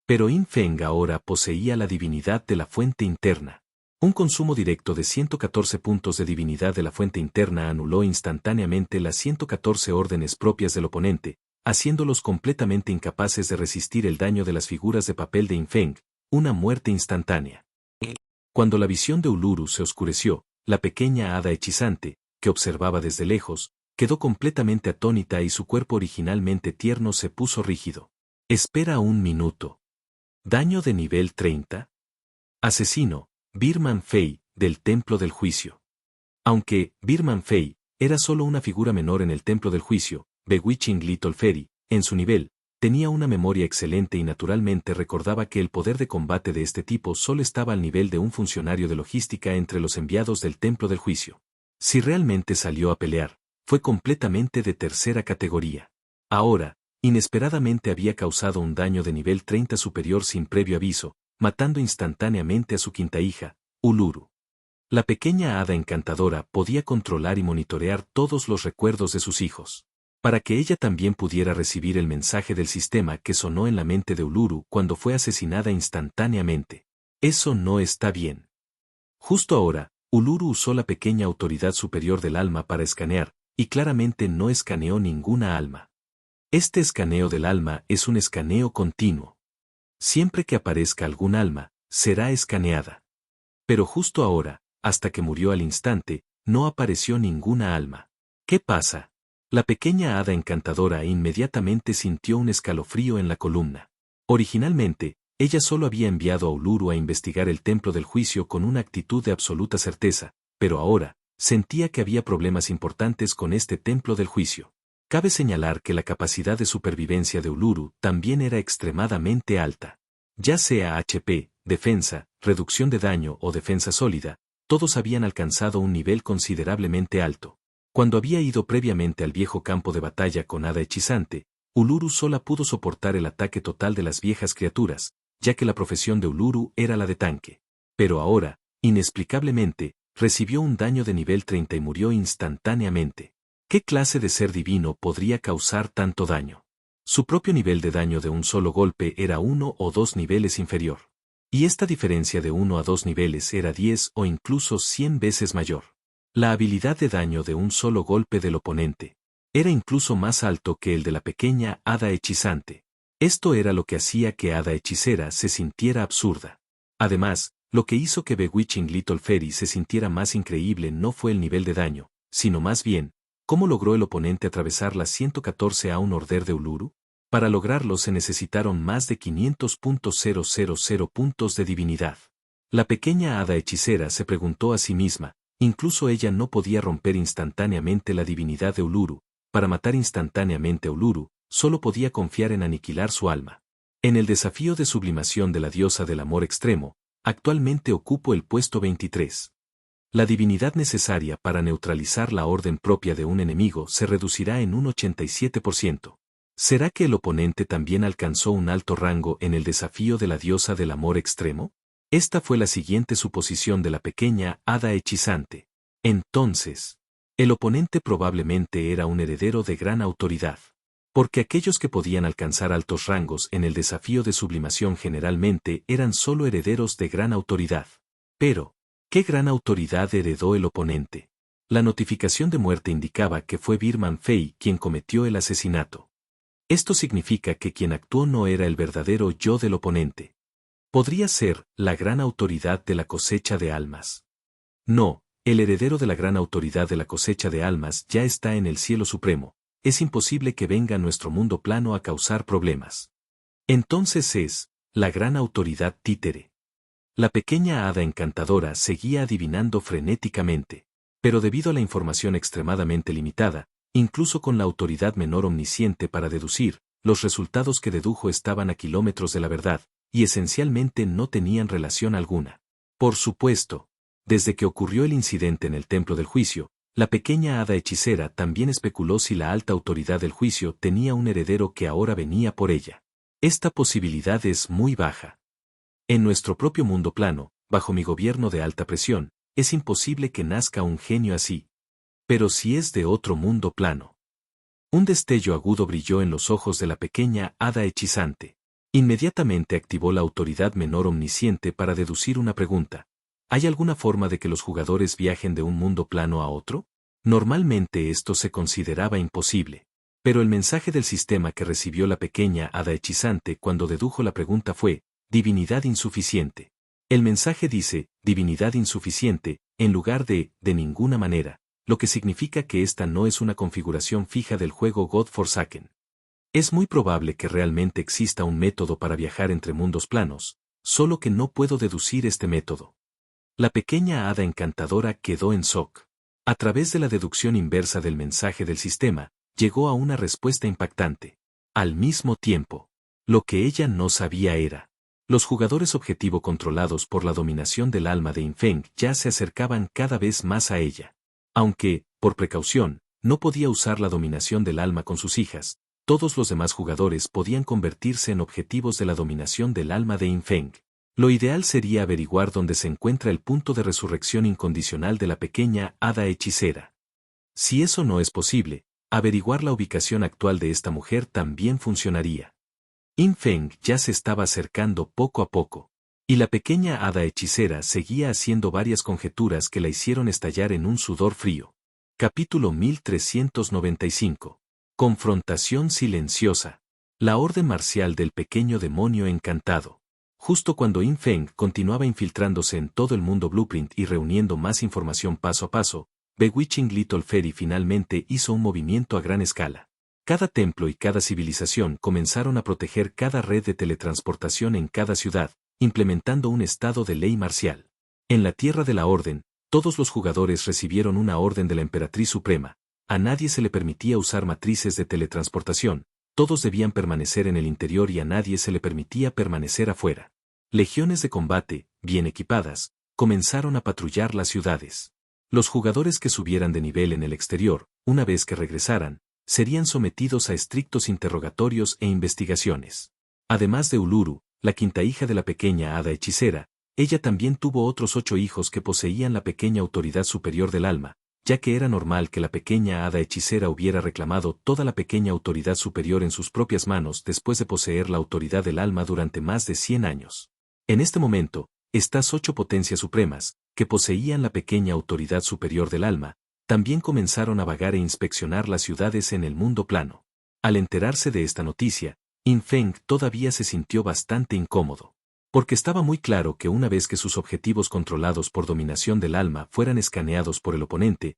Pero Yin Feng ahora poseía la divinidad de la fuente interna. Un consumo directo de 114 puntos de divinidad de la fuente interna anuló instantáneamente las 114 órdenes propias del oponente, haciéndolos completamente incapaces de resistir el daño de las figuras de papel de Yin Feng, una muerte instantánea. Cuando la visión de Uluru se oscureció, la pequeña hada hechizante, que observaba desde lejos, quedó completamente atónita y su cuerpo originalmente tierno se puso rígido. Espera un minuto. ¿Daño de nivel 30? Asesino, Birman Fei, del Templo del Juicio. Aunque Birman Fei era solo una figura menor en el Templo del Juicio, Bewitching Little Fairy, en su nivel, tenía una memoria excelente y naturalmente recordaba que el poder de combate de este tipo solo estaba al nivel de un funcionario de logística entre los enviados del Templo del Juicio. Si realmente salió a pelear, fue completamente de tercera categoría. Ahora, inesperadamente había causado un daño de nivel 30 superior sin previo aviso, matando instantáneamente a su quinta hija, Uluru. La pequeña hada encantadora podía controlar y monitorear todos los recuerdos de sus hijos, para que ella también pudiera recibir el mensaje del sistema que sonó en la mente de Uluru cuando fue asesinada instantáneamente. Eso no está bien. Justo ahora, Uluru usó la pequeña autoridad superior del alma para escanear, y claramente no escaneó ninguna alma. Este escaneo del alma es un escaneo continuo. Siempre que aparezca algún alma, será escaneada. Pero justo ahora, hasta que murió al instante, no apareció ninguna alma. ¿Qué pasa? La pequeña hada encantadora inmediatamente sintió un escalofrío en la columna. Originalmente, ella solo había enviado a Uluru a investigar el templo del juicio con una actitud de absoluta certeza, pero ahora, sentía que había problemas importantes con este templo del juicio. Cabe señalar que la capacidad de supervivencia de Uluru también era extremadamente alta. Ya sea HP, defensa, reducción de daño o defensa sólida, todos habían alcanzado un nivel considerablemente alto. Cuando había ido previamente al viejo campo de batalla con hada hechizante, Uluru sola pudo soportar el ataque total de las viejas criaturas, ya que la profesión de Uluru era la de tanque. Pero ahora, inexplicablemente, recibió un daño de nivel 30 y murió instantáneamente. ¿Qué clase de ser divino podría causar tanto daño? Su propio nivel de daño de un solo golpe era 1 o 2 niveles inferior. Y esta diferencia de 1 a 2 niveles era 10 o incluso 100 veces mayor. La habilidad de daño de un solo golpe del oponente era incluso más alto que el de la pequeña hada hechizante. Esto era lo que hacía que Hada Hechicera se sintiera absurda. Además, lo que hizo que Bewitching Little Fairy se sintiera más increíble no fue el nivel de daño, sino más bien, cómo logró el oponente atravesar las 114 a un order de Uluru. Para lograrlo se necesitaron más de 500.000 puntos de divinidad. La pequeña hada hechicera se preguntó a sí misma, incluso ella no podía romper instantáneamente la divinidad de Uluru. Para matar instantáneamente a Uluru, solo podía confiar en aniquilar su alma. En el desafío de sublimación de la diosa del amor extremo, actualmente ocupo el puesto 23. La divinidad necesaria para neutralizar la orden propia de un enemigo se reducirá en un 87%. ¿Será que el oponente también alcanzó un alto rango en el desafío de la diosa del amor extremo? Esta fue la siguiente suposición de la pequeña hada hechizante. Entonces, el oponente probablemente era un heredero de gran autoridad. Porque aquellos que podían alcanzar altos rangos en el desafío de sublimación generalmente eran solo herederos de gran autoridad. Pero, ¿qué gran autoridad heredó el oponente? La notificación de muerte indicaba que fue Birman Fei quien cometió el asesinato. Esto significa que quien actuó no era el verdadero yo del oponente. ¿Podría ser la gran autoridad de la cosecha de almas? No, el heredero de la gran autoridad de la cosecha de almas ya está en el cielo supremo. Es imposible que venga a nuestro mundo plano a causar problemas. Entonces es la gran autoridad títere. La pequeña hada encantadora seguía adivinando frenéticamente, pero debido a la información extremadamente limitada, incluso con la autoridad menor omnisciente para deducir, los resultados que dedujo estaban a kilómetros de la verdad, y esencialmente no tenían relación alguna. Por supuesto, desde que ocurrió el incidente en el templo del juicio, la pequeña hada hechicera también especuló si la alta autoridad del juicio tenía un heredero que ahora venía por ella. Esta posibilidad es muy baja. En nuestro propio mundo plano, bajo mi gobierno de alta presión, es imposible que nazca un genio así. Pero si es de otro mundo plano. Un destello agudo brilló en los ojos de la pequeña hada hechizante. Inmediatamente activó la autoridad menor omnisciente para deducir una pregunta. ¿Hay alguna forma de que los jugadores viajen de un mundo plano a otro? Normalmente esto se consideraba imposible. Pero el mensaje del sistema que recibió la pequeña hada hechizante cuando dedujo la pregunta fue, divinidad insuficiente. El mensaje dice, divinidad insuficiente, en lugar de ninguna manera, lo que significa que esta no es una configuración fija del juego God Forsaken. Es muy probable que realmente exista un método para viajar entre mundos planos, solo que no puedo deducir este método. La pequeña hada encantadora quedó en shock. A través de la deducción inversa del mensaje del sistema, llegó a una respuesta impactante. Al mismo tiempo, lo que ella no sabía era, los jugadores objetivo controlados por la dominación del alma de Infeng ya se acercaban cada vez más a ella. Aunque, por precaución, no podía usar la dominación del alma con sus hijas, todos los demás jugadores podían convertirse en objetivos de la dominación del alma de Infeng. Lo ideal sería averiguar dónde se encuentra el punto de resurrección incondicional de la pequeña hada hechicera. Si eso no es posible, averiguar la ubicación actual de esta mujer también funcionaría. Infeng ya se estaba acercando poco a poco. Y la pequeña hada hechicera seguía haciendo varias conjeturas que la hicieron estallar en un sudor frío. Capítulo 1395. Confrontación silenciosa. La orden marcial del pequeño demonio encantado. Justo cuando Yin Feng continuaba infiltrándose en todo el mundo Blueprint y reuniendo más información paso a paso, Bewitching Little Fairy finalmente hizo un movimiento a gran escala. Cada templo y cada civilización comenzaron a proteger cada red de teletransportación en cada ciudad, implementando un estado de ley marcial. En la Tierra de la Orden, todos los jugadores recibieron una orden de la Emperatriz Suprema. A nadie se le permitía usar matrices de teletransportación, todos debían permanecer en el interior y a nadie se le permitía permanecer afuera. Legiones de combate, bien equipadas, comenzaron a patrullar las ciudades. Los jugadores que subieran de nivel en el exterior, una vez que regresaran, serían sometidos a estrictos interrogatorios e investigaciones. Además de Uluru, la quinta hija de la pequeña hada hechicera, ella también tuvo otros 8 hijos que poseían la pequeña autoridad superior del alma, ya que era normal que la pequeña hada hechicera hubiera reclamado toda la pequeña autoridad superior en sus propias manos después de poseer la autoridad del alma durante más de 100 años. En este momento, estas 8 potencias supremas, que poseían la pequeña autoridad superior del alma, también comenzaron a vagar e inspeccionar las ciudades en el mundo plano. Al enterarse de esta noticia, Yin Feng todavía se sintió bastante incómodo. Porque estaba muy claro que una vez que sus objetivos controlados por dominación del alma fueran escaneados por el oponente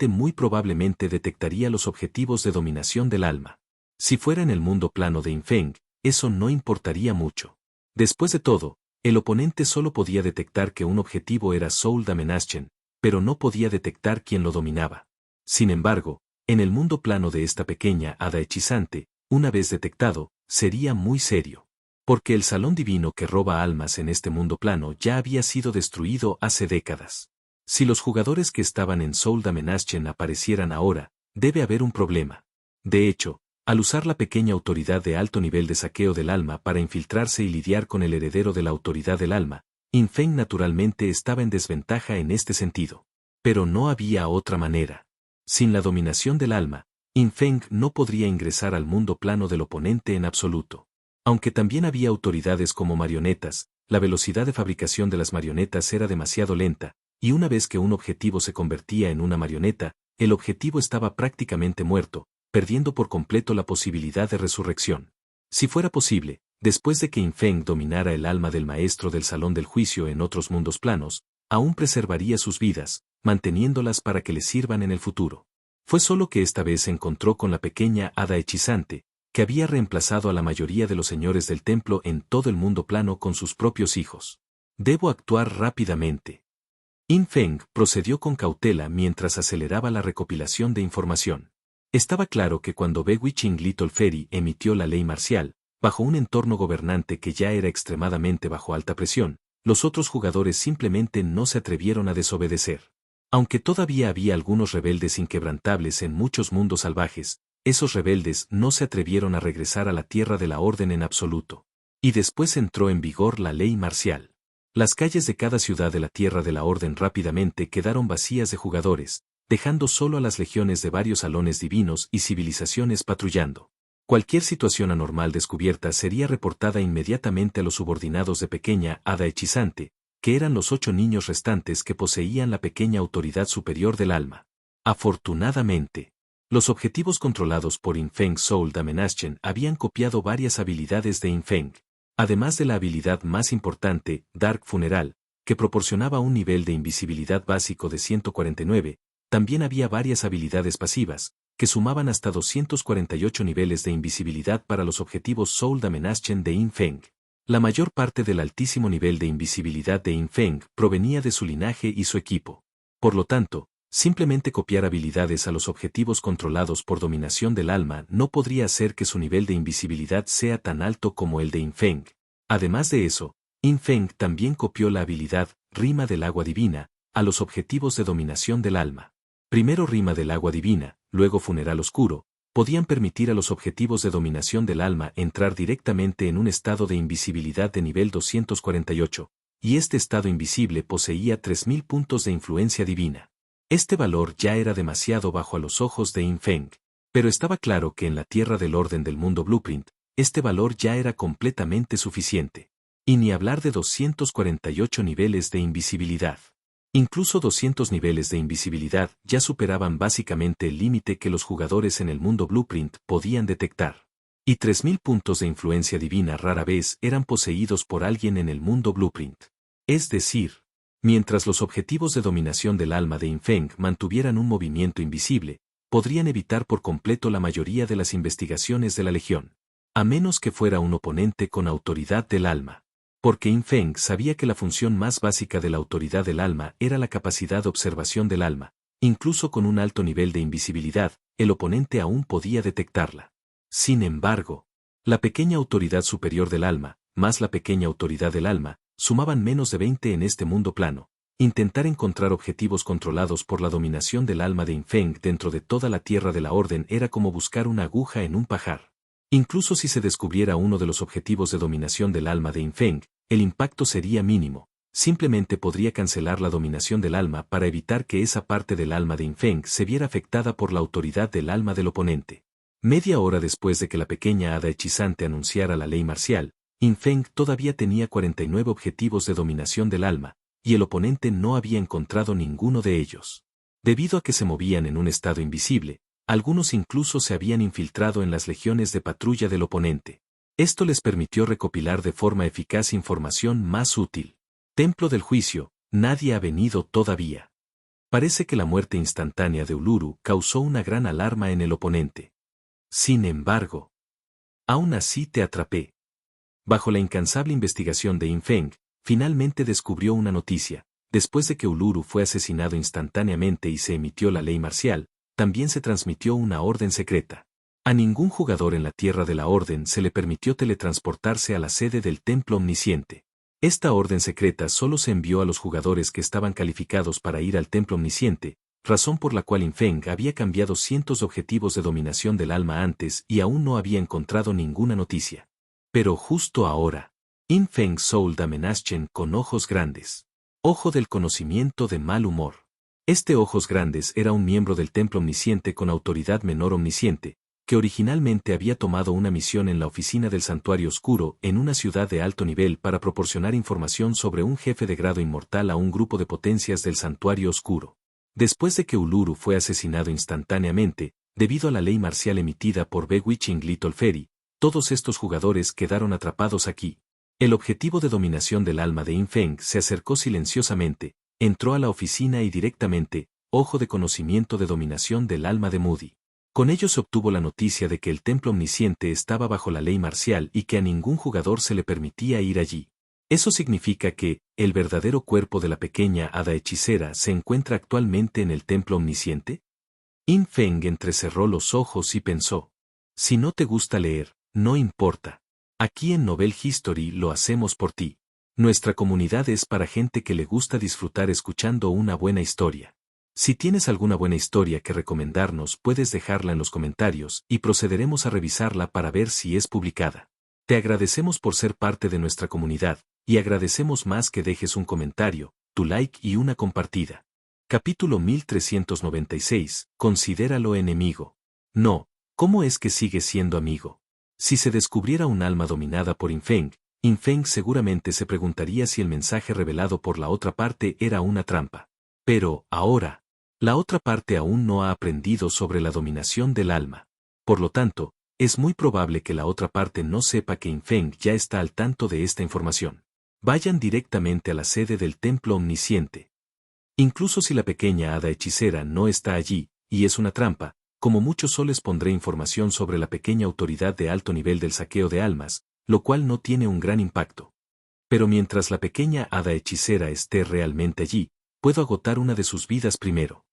muy probablemente detectaría los objetivos de dominación del alma. Si fuera en el mundo plano de Yin Feng, eso no importaría mucho. Después de todo, el oponente solo podía detectar que un objetivo era Soul Damenaschen, pero no podía detectar quién lo dominaba. Sin embargo, en el mundo plano de esta pequeña hada hechizante, una vez detectado, sería muy serio. Porque el salón divino que roba almas en este mundo plano ya había sido destruido hace décadas. Si los jugadores que estaban en Soul Damenaschen aparecieran ahora, debe haber un problema. De hecho, al usar la pequeña autoridad de alto nivel de saqueo del alma para infiltrarse y lidiar con el heredero de la autoridad del alma, Yin Feng naturalmente estaba en desventaja en este sentido. Pero no había otra manera. Sin la dominación del alma, Yin Feng no podría ingresar al mundo plano del oponente en absoluto. Aunque también había autoridades como marionetas, la velocidad de fabricación de las marionetas era demasiado lenta, y una vez que un objetivo se convertía en una marioneta, el objetivo estaba prácticamente muerto, perdiendo por completo la posibilidad de resurrección. Si fuera posible, después de que Yin Feng dominara el alma del maestro del salón del juicio en otros mundos planos, aún preservaría sus vidas, manteniéndolas para que le sirvan en el futuro. Fue solo que esta vez se encontró con la pequeña hada hechizante, que había reemplazado a la mayoría de los señores del templo en todo el mundo plano con sus propios hijos. Debo actuar rápidamente. Yin Feng procedió con cautela mientras aceleraba la recopilación de información. Estaba claro que cuando Bewitching Little Fairy emitió la ley marcial, bajo un entorno gobernante que ya era extremadamente bajo alta presión, los otros jugadores simplemente no se atrevieron a desobedecer. Aunque todavía había algunos rebeldes inquebrantables en muchos mundos salvajes, esos rebeldes no se atrevieron a regresar a la Tierra de la Orden en absoluto. Y después entró en vigor la ley marcial. Las calles de cada ciudad de la Tierra de la Orden rápidamente quedaron vacías de jugadores, dejando solo a las legiones de varios salones divinos y civilizaciones patrullando. Cualquier situación anormal descubierta sería reportada inmediatamente a los subordinados de pequeña hada hechizante, que eran los 8 niños restantes que poseían la pequeña autoridad superior del alma. Afortunadamente, los objetivos controlados por Yin Feng Soul Damenaschen habían copiado varias habilidades de Yin Feng, además de la habilidad más importante, Dark Funeral, que proporcionaba un nivel de invisibilidad básico de 149, también había varias habilidades pasivas, que sumaban hasta 248 niveles de invisibilidad para los objetivos Soul Damenaschen de Yin Feng. La mayor parte del altísimo nivel de invisibilidad de Yin Feng provenía de su linaje y su equipo. Por lo tanto, simplemente copiar habilidades a los objetivos controlados por dominación del alma no podría hacer que su nivel de invisibilidad sea tan alto como el de Yin Feng. Además de eso, Yin Feng también copió la habilidad, Rima del Agua Divina, a los objetivos de dominación del alma. Primero Rima del Agua Divina, luego Funeral Oscuro, podían permitir a los objetivos de dominación del alma entrar directamente en un estado de invisibilidad de nivel 248, y este estado invisible poseía 3000 puntos de influencia divina. Este valor ya era demasiado bajo a los ojos de Yin Feng, pero estaba claro que en la Tierra del Orden del mundo Blueprint, este valor ya era completamente suficiente. Y ni hablar de 248 niveles de invisibilidad. Incluso 200 niveles de invisibilidad ya superaban básicamente el límite que los jugadores en el mundo Blueprint podían detectar. Y 3000 puntos de influencia divina rara vez eran poseídos por alguien en el mundo Blueprint. Es decir, mientras los objetivos de dominación del alma de Infeng mantuvieran un movimiento invisible, podrían evitar por completo la mayoría de las investigaciones de la Legión. A menos que fuera un oponente con autoridad del alma. Porque Infeng sabía que la función más básica de la autoridad del alma era la capacidad de observación del alma. Incluso con un alto nivel de invisibilidad, el oponente aún podía detectarla. Sin embargo, la pequeña autoridad superior del alma, más la pequeña autoridad del alma, sumaban menos de 20 en este mundo plano. Intentar encontrar objetivos controlados por la dominación del alma de Infeng dentro de toda la tierra de la Orden era como buscar una aguja en un pajar. Incluso si se descubriera uno de los objetivos de dominación del alma de Infeng, el impacto sería mínimo. Simplemente podría cancelar la dominación del alma para evitar que esa parte del alma de Infeng se viera afectada por la autoridad del alma del oponente. Media hora después de que la pequeña hada hechizante anunciara la ley marcial, Infeng todavía tenía 49 objetivos de dominación del alma, y el oponente no había encontrado ninguno de ellos. Debido a que se movían en un estado invisible, algunos incluso se habían infiltrado en las legiones de patrulla del oponente. Esto les permitió recopilar de forma eficaz información más útil. Templo del Juicio, nadie ha venido todavía. Parece que la muerte instantánea de Uluru causó una gran alarma en el oponente. Sin embargo, aún así te atrapé. Bajo la incansable investigación de Infeng, finalmente descubrió una noticia. Después de que Uluru fue asesinado instantáneamente y se emitió la ley marcial, también se transmitió una orden secreta. A ningún jugador en la Tierra de la Orden se le permitió teletransportarse a la sede del Templo Omnisciente. Esta orden secreta solo se envió a los jugadores que estaban calificados para ir al Templo Omnisciente, razón por la cual Infeng había cambiado cientos de objetivos de dominación del alma antes y aún no había encontrado ninguna noticia. Pero justo ahora, Infeng Soul Damenaschen con ojos grandes. Ojo del conocimiento de mal humor. Este Ojos Grandes era un miembro del Templo Omnisciente con autoridad menor omnisciente, que originalmente había tomado una misión en la oficina del Santuario Oscuro en una ciudad de alto nivel para proporcionar información sobre un jefe de grado inmortal a un grupo de potencias del Santuario Oscuro. Después de que Uluru fue asesinado instantáneamente, debido a la ley marcial emitida por Bewitching Little Fairy, todos estos jugadores quedaron atrapados aquí. El objetivo de dominación del alma de Infeng se acercó silenciosamente, entró a la oficina y directamente, ojo de conocimiento de dominación del alma de Moody. Con ello se obtuvo la noticia de que el Templo Omnisciente estaba bajo la ley marcial y que a ningún jugador se le permitía ir allí. Eso significa que, el verdadero cuerpo de la pequeña hada hechicera se encuentra actualmente en el Templo Omnisciente. Infeng entrecerró los ojos y pensó. Si no te gusta leer, no importa. Aquí en Novel History lo hacemos por ti. Nuestra comunidad es para gente que le gusta disfrutar escuchando una buena historia. Si tienes alguna buena historia que recomendarnos, puedes dejarla en los comentarios y procederemos a revisarla para ver si es publicada. Te agradecemos por ser parte de nuestra comunidad, y agradecemos más que dejes un comentario, tu like y una compartida. Capítulo 1396, considéralo enemigo. No, ¿cómo es que sigue siendo amigo? Si se descubriera un alma dominada por Infeng, Infeng seguramente se preguntaría si el mensaje revelado por la otra parte era una trampa. Pero, ahora, la otra parte aún no ha aprendido sobre la dominación del alma. Por lo tanto, es muy probable que la otra parte no sepa que Infeng ya está al tanto de esta información. Vayan directamente a la sede del Templo Omnisciente. Incluso si la pequeña hada hechicera no está allí, y es una trampa, como mucho soles pondré información sobre la pequeña autoridad de alto nivel del saqueo de almas, lo cual no tiene un gran impacto. Pero mientras la pequeña hada hechicera esté realmente allí, puedo agotar una de sus vidas primero.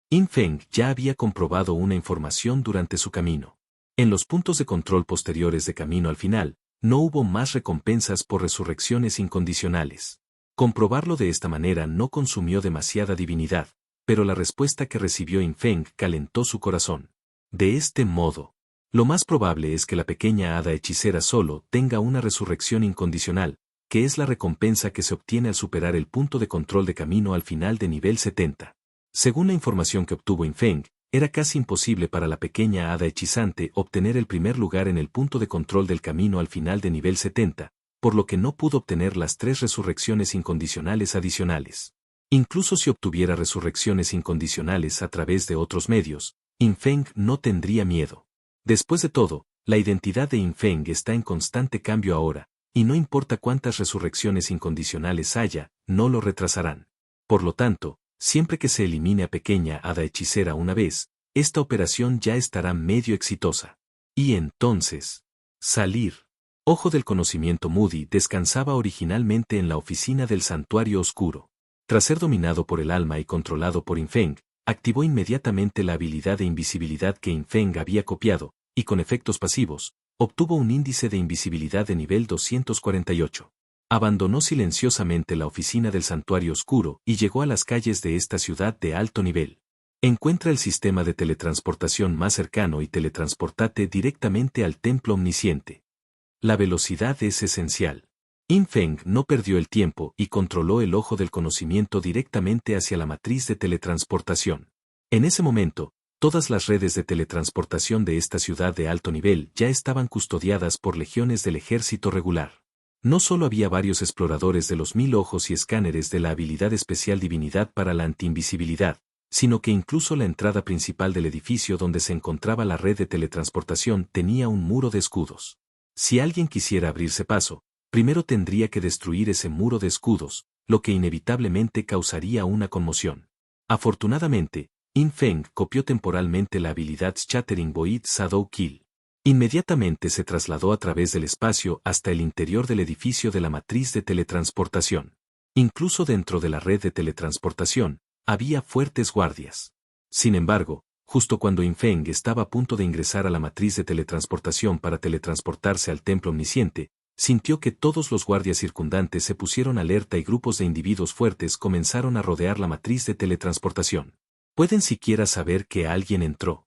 Infeng ya había comprobado una información durante su camino. En los puntos de control posteriores de camino al final, no hubo más recompensas por resurrecciones incondicionales. Comprobarlo de esta manera no consumió demasiada divinidad, pero la respuesta que recibió Infeng calentó su corazón. De este modo, lo más probable es que la pequeña hada hechicera solo tenga una resurrección incondicional, que es la recompensa que se obtiene al superar el punto de control de camino al final de nivel 70. Según la información que obtuvo Infeng, era casi imposible para la pequeña hada hechizante obtener el primer lugar en el punto de control del camino al final de nivel 70, por lo que no pudo obtener las 3 resurrecciones incondicionales adicionales. Incluso si obtuviera resurrecciones incondicionales a través de otros medios, Infeng no tendría miedo. Después de todo, la identidad de Infeng está en constante cambio ahora, y no importa cuántas resurrecciones incondicionales haya, no lo retrasarán. Por lo tanto, siempre que se elimine a pequeña hada hechicera una vez, esta operación ya estará medio exitosa. Y entonces, salir. Ojo del conocimiento Moody descansaba originalmente en la oficina del Santuario Oscuro. Tras ser dominado por el alma y controlado por Infeng, activó inmediatamente la habilidad de invisibilidad que Infeng había copiado, y con efectos pasivos, obtuvo un índice de invisibilidad de nivel 248. Abandonó silenciosamente la oficina del Santuario Oscuro y llegó a las calles de esta ciudad de alto nivel. Encuentra el sistema de teletransportación más cercano y teletransportate directamente al templo omnisciente. La velocidad es esencial. Infeng no perdió el tiempo y controló el ojo del conocimiento directamente hacia la matriz de teletransportación. En ese momento, todas las redes de teletransportación de esta ciudad de alto nivel ya estaban custodiadas por legiones del ejército regular. No solo había varios exploradores de los 1000 ojos y escáneres de la habilidad especial divinidad para la antiinvisibilidad, sino que incluso la entrada principal del edificio donde se encontraba la red de teletransportación tenía un muro de escudos. Si alguien quisiera abrirse paso, primero tendría que destruir ese muro de escudos, lo que inevitablemente causaría una conmoción. Afortunadamente, Infeng copió temporalmente la habilidad Shattering Void Shadow Kill. Inmediatamente se trasladó a través del espacio hasta el interior del edificio de la matriz de teletransportación. Incluso dentro de la red de teletransportación, había fuertes guardias. Sin embargo, justo cuando Infeng estaba a punto de ingresar a la matriz de teletransportación para teletransportarse al templo omnisciente, sintió que todos los guardias circundantes se pusieron alerta y grupos de individuos fuertes comenzaron a rodear la matriz de teletransportación. ¿Pueden siquiera saber que alguien entró?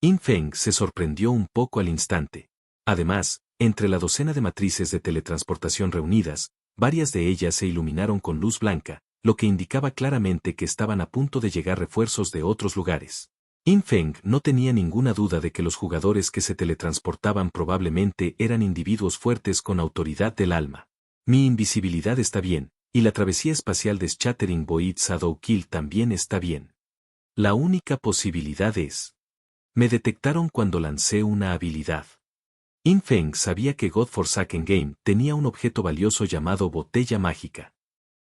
Infeng se sorprendió un poco al instante. Además, entre la docena de matrices de teletransportación reunidas, varias de ellas se iluminaron con luz blanca, lo que indicaba claramente que estaban a punto de llegar refuerzos de otros lugares. Infeng no tenía ninguna duda de que los jugadores que se teletransportaban probablemente eran individuos fuertes con autoridad del alma. Mi invisibilidad está bien, y la travesía espacial de Shattering Void Shadow Kill también está bien. La única posibilidad es: me detectaron cuando lancé una habilidad. Infeng sabía que Godforsaken Game tenía un objeto valioso llamado Botella Mágica.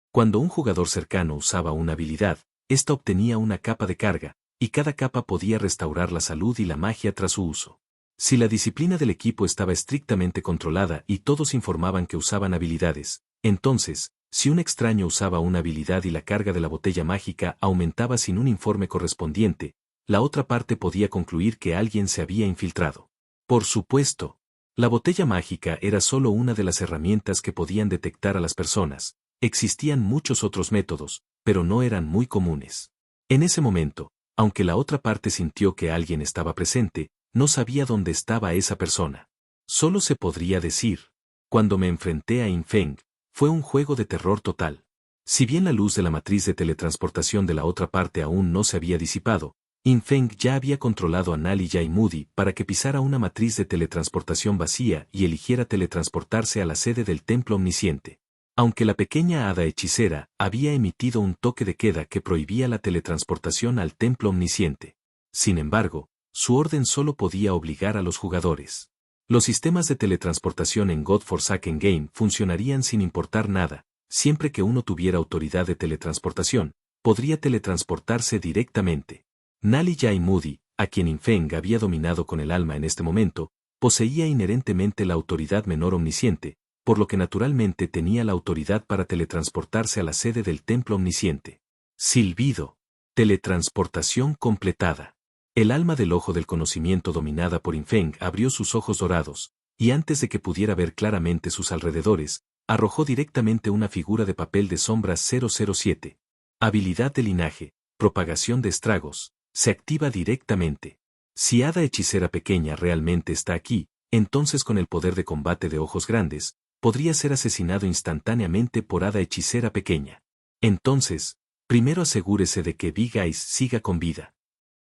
Cuando un jugador cercano usaba una habilidad, ésta obtenía una capa de carga, y cada capa podía restaurar la salud y la magia tras su uso. Si la disciplina del equipo estaba estrictamente controlada y todos informaban que usaban habilidades, entonces, si un extraño usaba una habilidad y la carga de la botella mágica aumentaba sin un informe correspondiente, la otra parte podía concluir que alguien se había infiltrado. Por supuesto, la botella mágica era solo una de las herramientas que podían detectar a las personas. Existían muchos otros métodos, pero no eran muy comunes. En ese momento, aunque la otra parte sintió que alguien estaba presente, no sabía dónde estaba esa persona. Solo se podría decir: cuando me enfrenté a Infeng, fue un juego de terror total. Si bien la luz de la matriz de teletransportación de la otra parte aún no se había disipado, Infeng ya había controlado a Nalija y Moody para que pisara una matriz de teletransportación vacía y eligiera teletransportarse a la sede del templo omnisciente. Aunque la pequeña hada hechicera había emitido un toque de queda que prohibía la teletransportación al templo omnisciente. Sin embargo, su orden solo podía obligar a los jugadores. Los sistemas de teletransportación en Godforsaken Game funcionarían sin importar nada. Siempre que uno tuviera autoridad de teletransportación, podría teletransportarse directamente. Nalija y Moody, a quien Infeng había dominado con el alma en este momento, poseía inherentemente la autoridad menor omnisciente, por lo que naturalmente tenía la autoridad para teletransportarse a la sede del templo omnisciente. Silbido. Teletransportación completada. El alma del ojo del conocimiento dominada por Infeng abrió sus ojos dorados, y antes de que pudiera ver claramente sus alrededores, arrojó directamente una figura de papel de sombras 007. Habilidad de linaje, propagación de estragos, se activa directamente. Si hada hechicera pequeña realmente está aquí, entonces con el poder de combate de ojos grandes, podría ser asesinado instantáneamente por hada hechicera pequeña. Entonces, primero asegúrese de que Big Eyes siga con vida.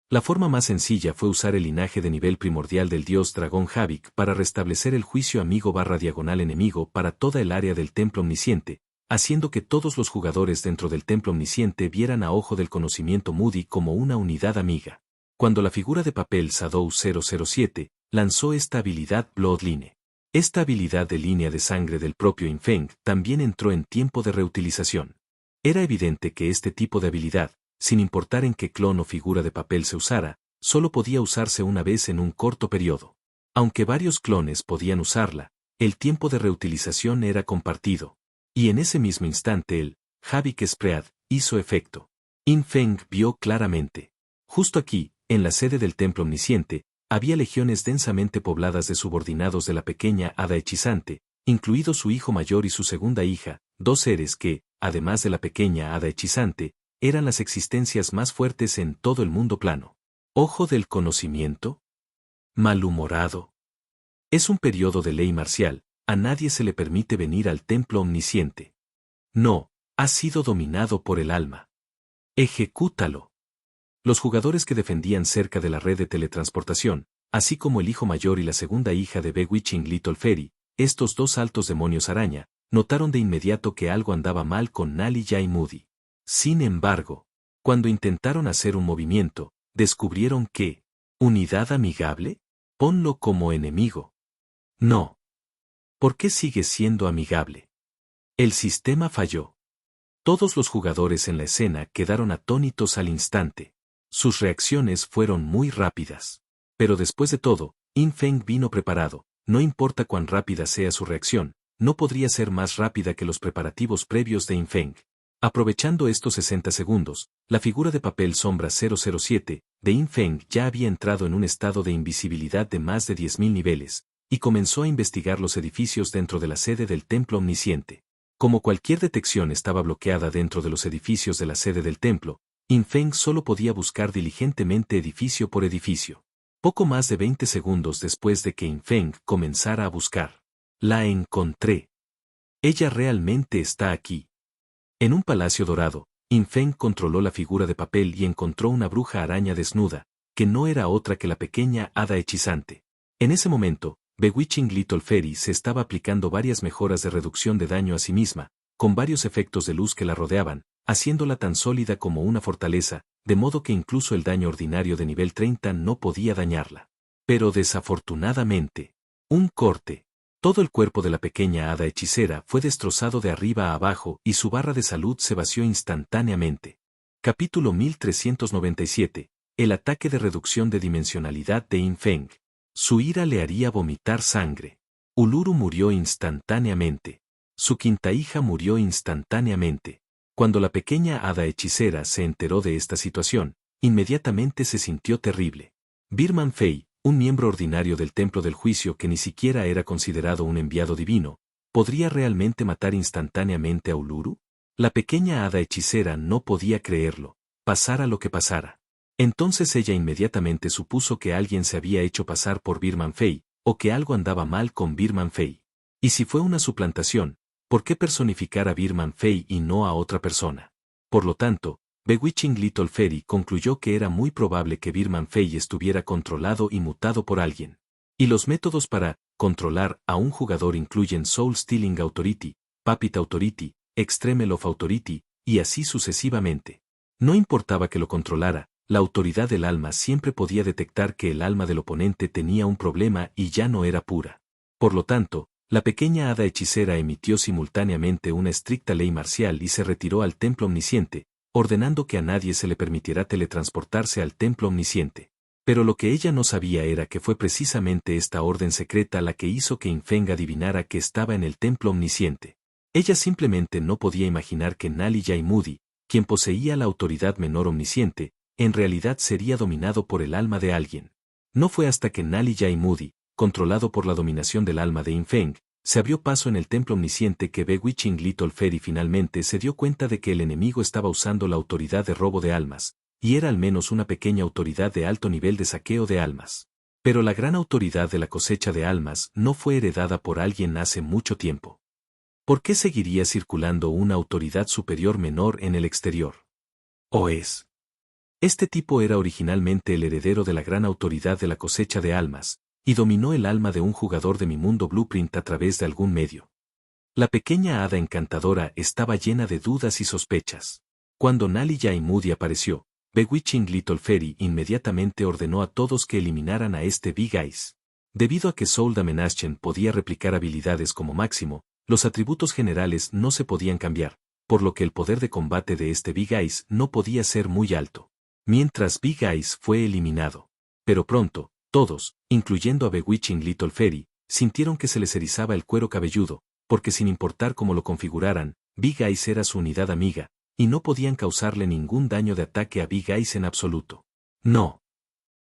La forma más sencilla fue usar el linaje de nivel primordial del dios dragón Havik para restablecer el juicio amigo/diagonal enemigo para toda el área del templo omnisciente, haciendo que todos los jugadores dentro del templo omnisciente vieran a ojo del conocimiento Moody como una unidad amiga. Cuando la figura de papel Shadow 007 lanzó esta habilidad Bloodline. Esta habilidad de línea de sangre del propio Infeng también entró en tiempo de reutilización. Era evidente que este tipo de habilidad, sin importar en qué clon o figura de papel se usara, solo podía usarse una vez en un corto periodo. Aunque varios clones podían usarla, el tiempo de reutilización era compartido. Y en ese mismo instante el Havik Spread hizo efecto. Infeng vio claramente. Justo aquí, en la sede del templo omnisciente, había legiones densamente pobladas de subordinados de la pequeña hada hechizante, incluido su hijo mayor y su segunda hija, dos seres que, además de la pequeña hada hechizante, eran las existencias más fuertes en todo el mundo plano. ¿Ojo del conocimiento? Malhumorado. Es un periodo de ley marcial, a nadie se le permite venir al templo omnisciente. No, ha sido dominado por el alma. Ejecútalo. Los jugadores que defendían cerca de la red de teletransportación, así como el hijo mayor y la segunda hija de Bewitching Little Fairy, estos dos altos demonios araña, notaron de inmediato que algo andaba mal con Nalilla y Moody. Sin embargo, cuando intentaron hacer un movimiento, descubrieron que, ¿unidad amigable? Ponlo como enemigo. No. ¿Por qué sigue siendo amigable? El sistema falló. Todos los jugadores en la escena quedaron atónitos al instante. Sus reacciones fueron muy rápidas. Pero después de todo, Infeng vino preparado, no importa cuán rápida sea su reacción, no podría ser más rápida que los preparativos previos de Infeng. Aprovechando estos 60 segundos, la figura de papel sombra 007 de Infeng ya había entrado en un estado de invisibilidad de más de 10.000 niveles, y comenzó a investigar los edificios dentro de la sede del templo omnisciente. Como cualquier detección estaba bloqueada dentro de los edificios de la sede del templo, Infeng solo podía buscar diligentemente edificio por edificio. Poco más de 20 segundos después de que Infeng comenzara a buscar. La encontré. Ella realmente está aquí. En un palacio dorado, Infeng controló la figura de papel y encontró una bruja araña desnuda, que no era otra que la pequeña hada hechizante. En ese momento, Bewitching Little Fairy se estaba aplicando varias mejoras de reducción de daño a sí misma, con varios efectos de luz que la rodeaban, haciéndola tan sólida como una fortaleza, de modo que incluso el daño ordinario de nivel 30 no podía dañarla. Pero desafortunadamente, un corte. Todo el cuerpo de la pequeña hada hechicera fue destrozado de arriba a abajo y su barra de salud se vació instantáneamente. Capítulo 1397. El ataque de reducción de dimensionalidad de Infeng. Su ira le haría vomitar sangre. Uluru murió instantáneamente. Su quinta hija murió instantáneamente. Cuando la pequeña hada hechicera se enteró de esta situación, inmediatamente se sintió terrible. Birman Fei, un miembro ordinario del Templo del Juicio que ni siquiera era considerado un enviado divino, ¿podría realmente matar instantáneamente a Uluru? La pequeña hada hechicera no podía creerlo, pasara lo que pasara. Entonces ella inmediatamente supuso que alguien se había hecho pasar por Birman Fei, o que algo andaba mal con Birman Fei. Y si fue una suplantación, ¿por qué personificar a Birman Fei y no a otra persona? Por lo tanto, Bewitching Little Fairy concluyó que era muy probable que Birman Fei estuviera controlado y mutado por alguien. Y los métodos para controlar a un jugador incluyen Soul Stealing Authority, Puppet Authority, Extreme Love Authority, y así sucesivamente. No importaba que lo controlara, la autoridad del alma siempre podía detectar que el alma del oponente tenía un problema y ya no era pura. Por lo tanto, la pequeña hada hechicera emitió simultáneamente una estricta ley marcial y se retiró al templo omnisciente, ordenando que a nadie se le permitiera teletransportarse al templo omnisciente. Pero lo que ella no sabía era que fue precisamente esta orden secreta la que hizo que Infeng adivinara que estaba en el templo omnisciente. Ella simplemente no podía imaginar que Nalilla y Moody, quien poseía la autoridad menor omnisciente, en realidad sería dominado por el alma de alguien. No fue hasta que Nalilla y Moody, controlado por la dominación del alma de Infeng, se abrió paso en el templo omnisciente que Bewitching Little Fairy finalmente se dio cuenta de que el enemigo estaba usando la autoridad de robo de almas, y era al menos una pequeña autoridad de alto nivel de saqueo de almas. Pero la gran autoridad de la cosecha de almas no fue heredada por alguien hace mucho tiempo. ¿Por qué seguiría circulando una autoridad superior menor en el exterior? ¿O es Este tipo era originalmente el heredero de la gran autoridad de la cosecha de almas, y dominó el alma de un jugador de mi mundo Blueprint a través de algún medio. La pequeña hada encantadora estaba llena de dudas y sospechas. Cuando Nalia y Moody apareció, Bewitching Little Fairy inmediatamente ordenó a todos que eliminaran a este Big Eyes. Debido a que Soul Damenaschen podía replicar habilidades como máximo, los atributos generales no se podían cambiar, por lo que el poder de combate de este Big Eyes no podía ser muy alto. Mientras Big Eyes fue eliminado. Pero pronto, todos, incluyendo a Bewitching Little Fairy, sintieron que se les erizaba el cuero cabelludo, porque sin importar cómo lo configuraran, Big Eyes era su unidad amiga, y no podían causarle ningún daño de ataque a Big Eyes en absoluto. No.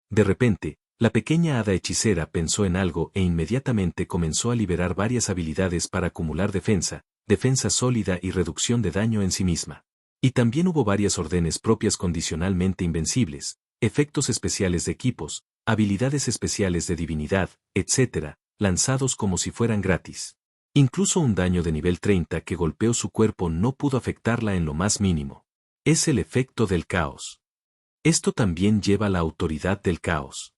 De repente, la pequeña hada hechicera pensó en algo e inmediatamente comenzó a liberar varias habilidades para acumular defensa sólida y reducción de daño en sí misma. Y también hubo varias órdenes propias condicionalmente invencibles, efectos especiales de equipos, habilidades especiales de divinidad, etc., lanzados como si fueran gratis. Incluso un daño de nivel 30 que golpeó su cuerpo no pudo afectarla en lo más mínimo. Es el efecto del caos. Esto también lleva la autoridad del caos.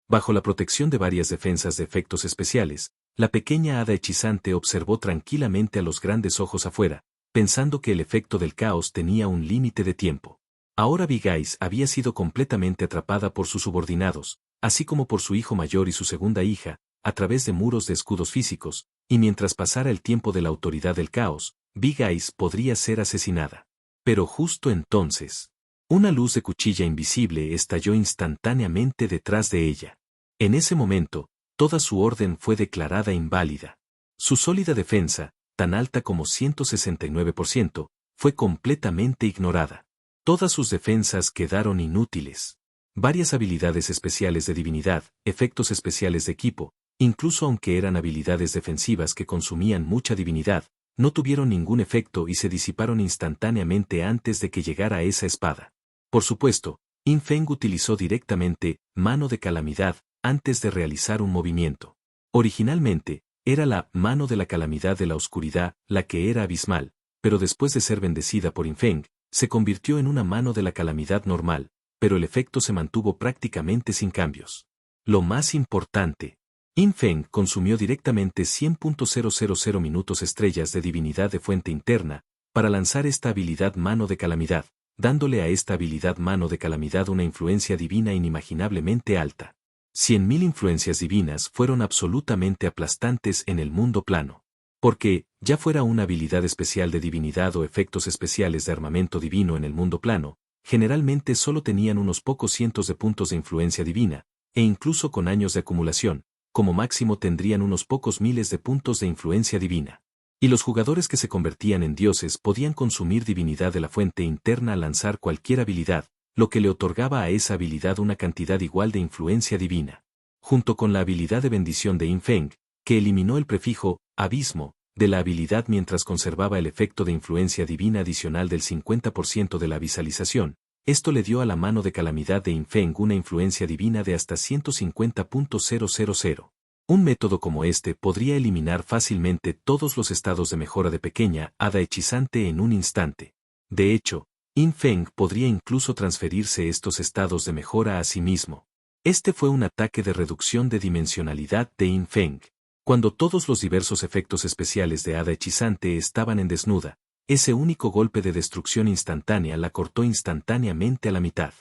Bajo la protección de varias defensas de efectos especiales, la pequeña hada hechizante observó tranquilamente a los grandes ojos afuera, pensando que el efecto del caos tenía un límite de tiempo. Ahora Big Eyes había sido completamente atrapada por sus subordinados, así como por su hijo mayor y su segunda hija, a través de muros de escudos físicos, y mientras pasara el tiempo de la autoridad del caos, Big Eyes podría ser asesinada. Pero justo entonces, una luz de cuchilla invisible estalló instantáneamente detrás de ella. En ese momento, toda su orden fue declarada inválida. Su sólida defensa, tan alta como 169%, fue completamente ignorada. Todas sus defensas quedaron inútiles. Varias habilidades especiales de divinidad, efectos especiales de equipo, incluso aunque eran habilidades defensivas que consumían mucha divinidad, no tuvieron ningún efecto y se disiparon instantáneamente antes de que llegara esa espada. Por supuesto, Yin Feng utilizó directamente Mano de Calamidad antes de realizar un movimiento. Originalmente, era la Mano de la Calamidad de la Oscuridad la que era abismal, pero después de ser bendecida por Yin Feng, se convirtió en una Mano de la Calamidad normal, pero el efecto se mantuvo prácticamente sin cambios. Lo más importante, Yin Feng consumió directamente 100.000 minutos estrellas de divinidad de fuente interna, para lanzar esta habilidad Mano de Calamidad, dándole a esta habilidad Mano de Calamidad una influencia divina inimaginablemente alta. 100.000 influencias divinas fueron absolutamente aplastantes en el mundo plano. Porque, ya fuera una habilidad especial de divinidad o efectos especiales de armamento divino en el mundo plano, generalmente solo tenían unos pocos cientos de puntos de influencia divina, e incluso con años de acumulación, como máximo tendrían unos pocos miles de puntos de influencia divina. Y los jugadores que se convertían en dioses podían consumir divinidad de la fuente interna al lanzar cualquier habilidad, lo que le otorgaba a esa habilidad una cantidad igual de influencia divina. Junto con la habilidad de bendición de Yin Feng, que eliminó el prefijo abismo de la habilidad mientras conservaba el efecto de influencia divina adicional del 50% de la visualización, esto le dio a la Mano de Calamidad de Yin Feng una influencia divina de hasta 150.000. Un método como este podría eliminar fácilmente todos los estados de mejora de pequeña hada hechizante en un instante. De hecho, Yin Feng podría incluso transferirse estos estados de mejora a sí mismo. Este fue un ataque de reducción de dimensionalidad de Yin Feng. Cuando todos los diversos efectos especiales de hada hechizante estaban en desnuda, ese único golpe de destrucción instantánea la cortó instantáneamente a la mitad.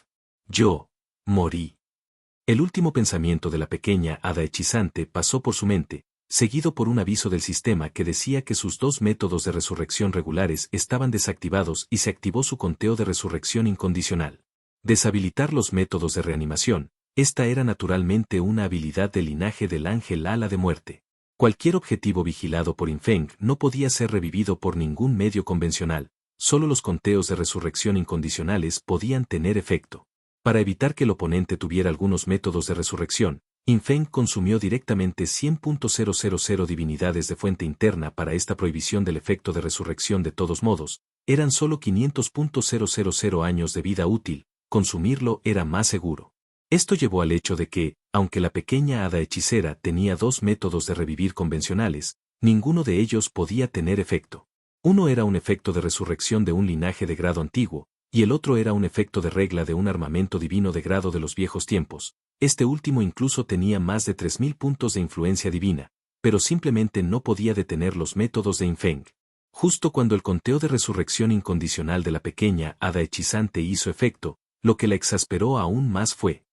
Yo morí. El último pensamiento de la pequeña hada hechizante pasó por su mente, seguido por un aviso del sistema que decía que sus dos métodos de resurrección regulares estaban desactivados y se activó su conteo de resurrección incondicional. Deshabilitar los métodos de reanimación, esta era naturalmente una habilidad del linaje del ángel ala de muerte. Cualquier objetivo vigilado por Yin Feng no podía ser revivido por ningún medio convencional, solo los conteos de resurrección incondicionales podían tener efecto. Para evitar que el oponente tuviera algunos métodos de resurrección, Yin Feng consumió directamente 100.000 divinidades de fuente interna para esta prohibición del efecto de resurrección. De todos modos, eran solo 500.000 años de vida útil, consumirlo era más seguro. Esto llevó al hecho de que, aunque la pequeña hada hechicera tenía dos métodos de revivir convencionales, ninguno de ellos podía tener efecto. Uno era un efecto de resurrección de un linaje de grado antiguo, y el otro era un efecto de regla de un armamento divino de grado de los viejos tiempos. Este último incluso tenía más de 3000 puntos de influencia divina, pero simplemente no podía detener los métodos de Infeng. Justo cuando el conteo de resurrección incondicional de la pequeña hada hechizante hizo efecto, lo que la exasperó aún más fue: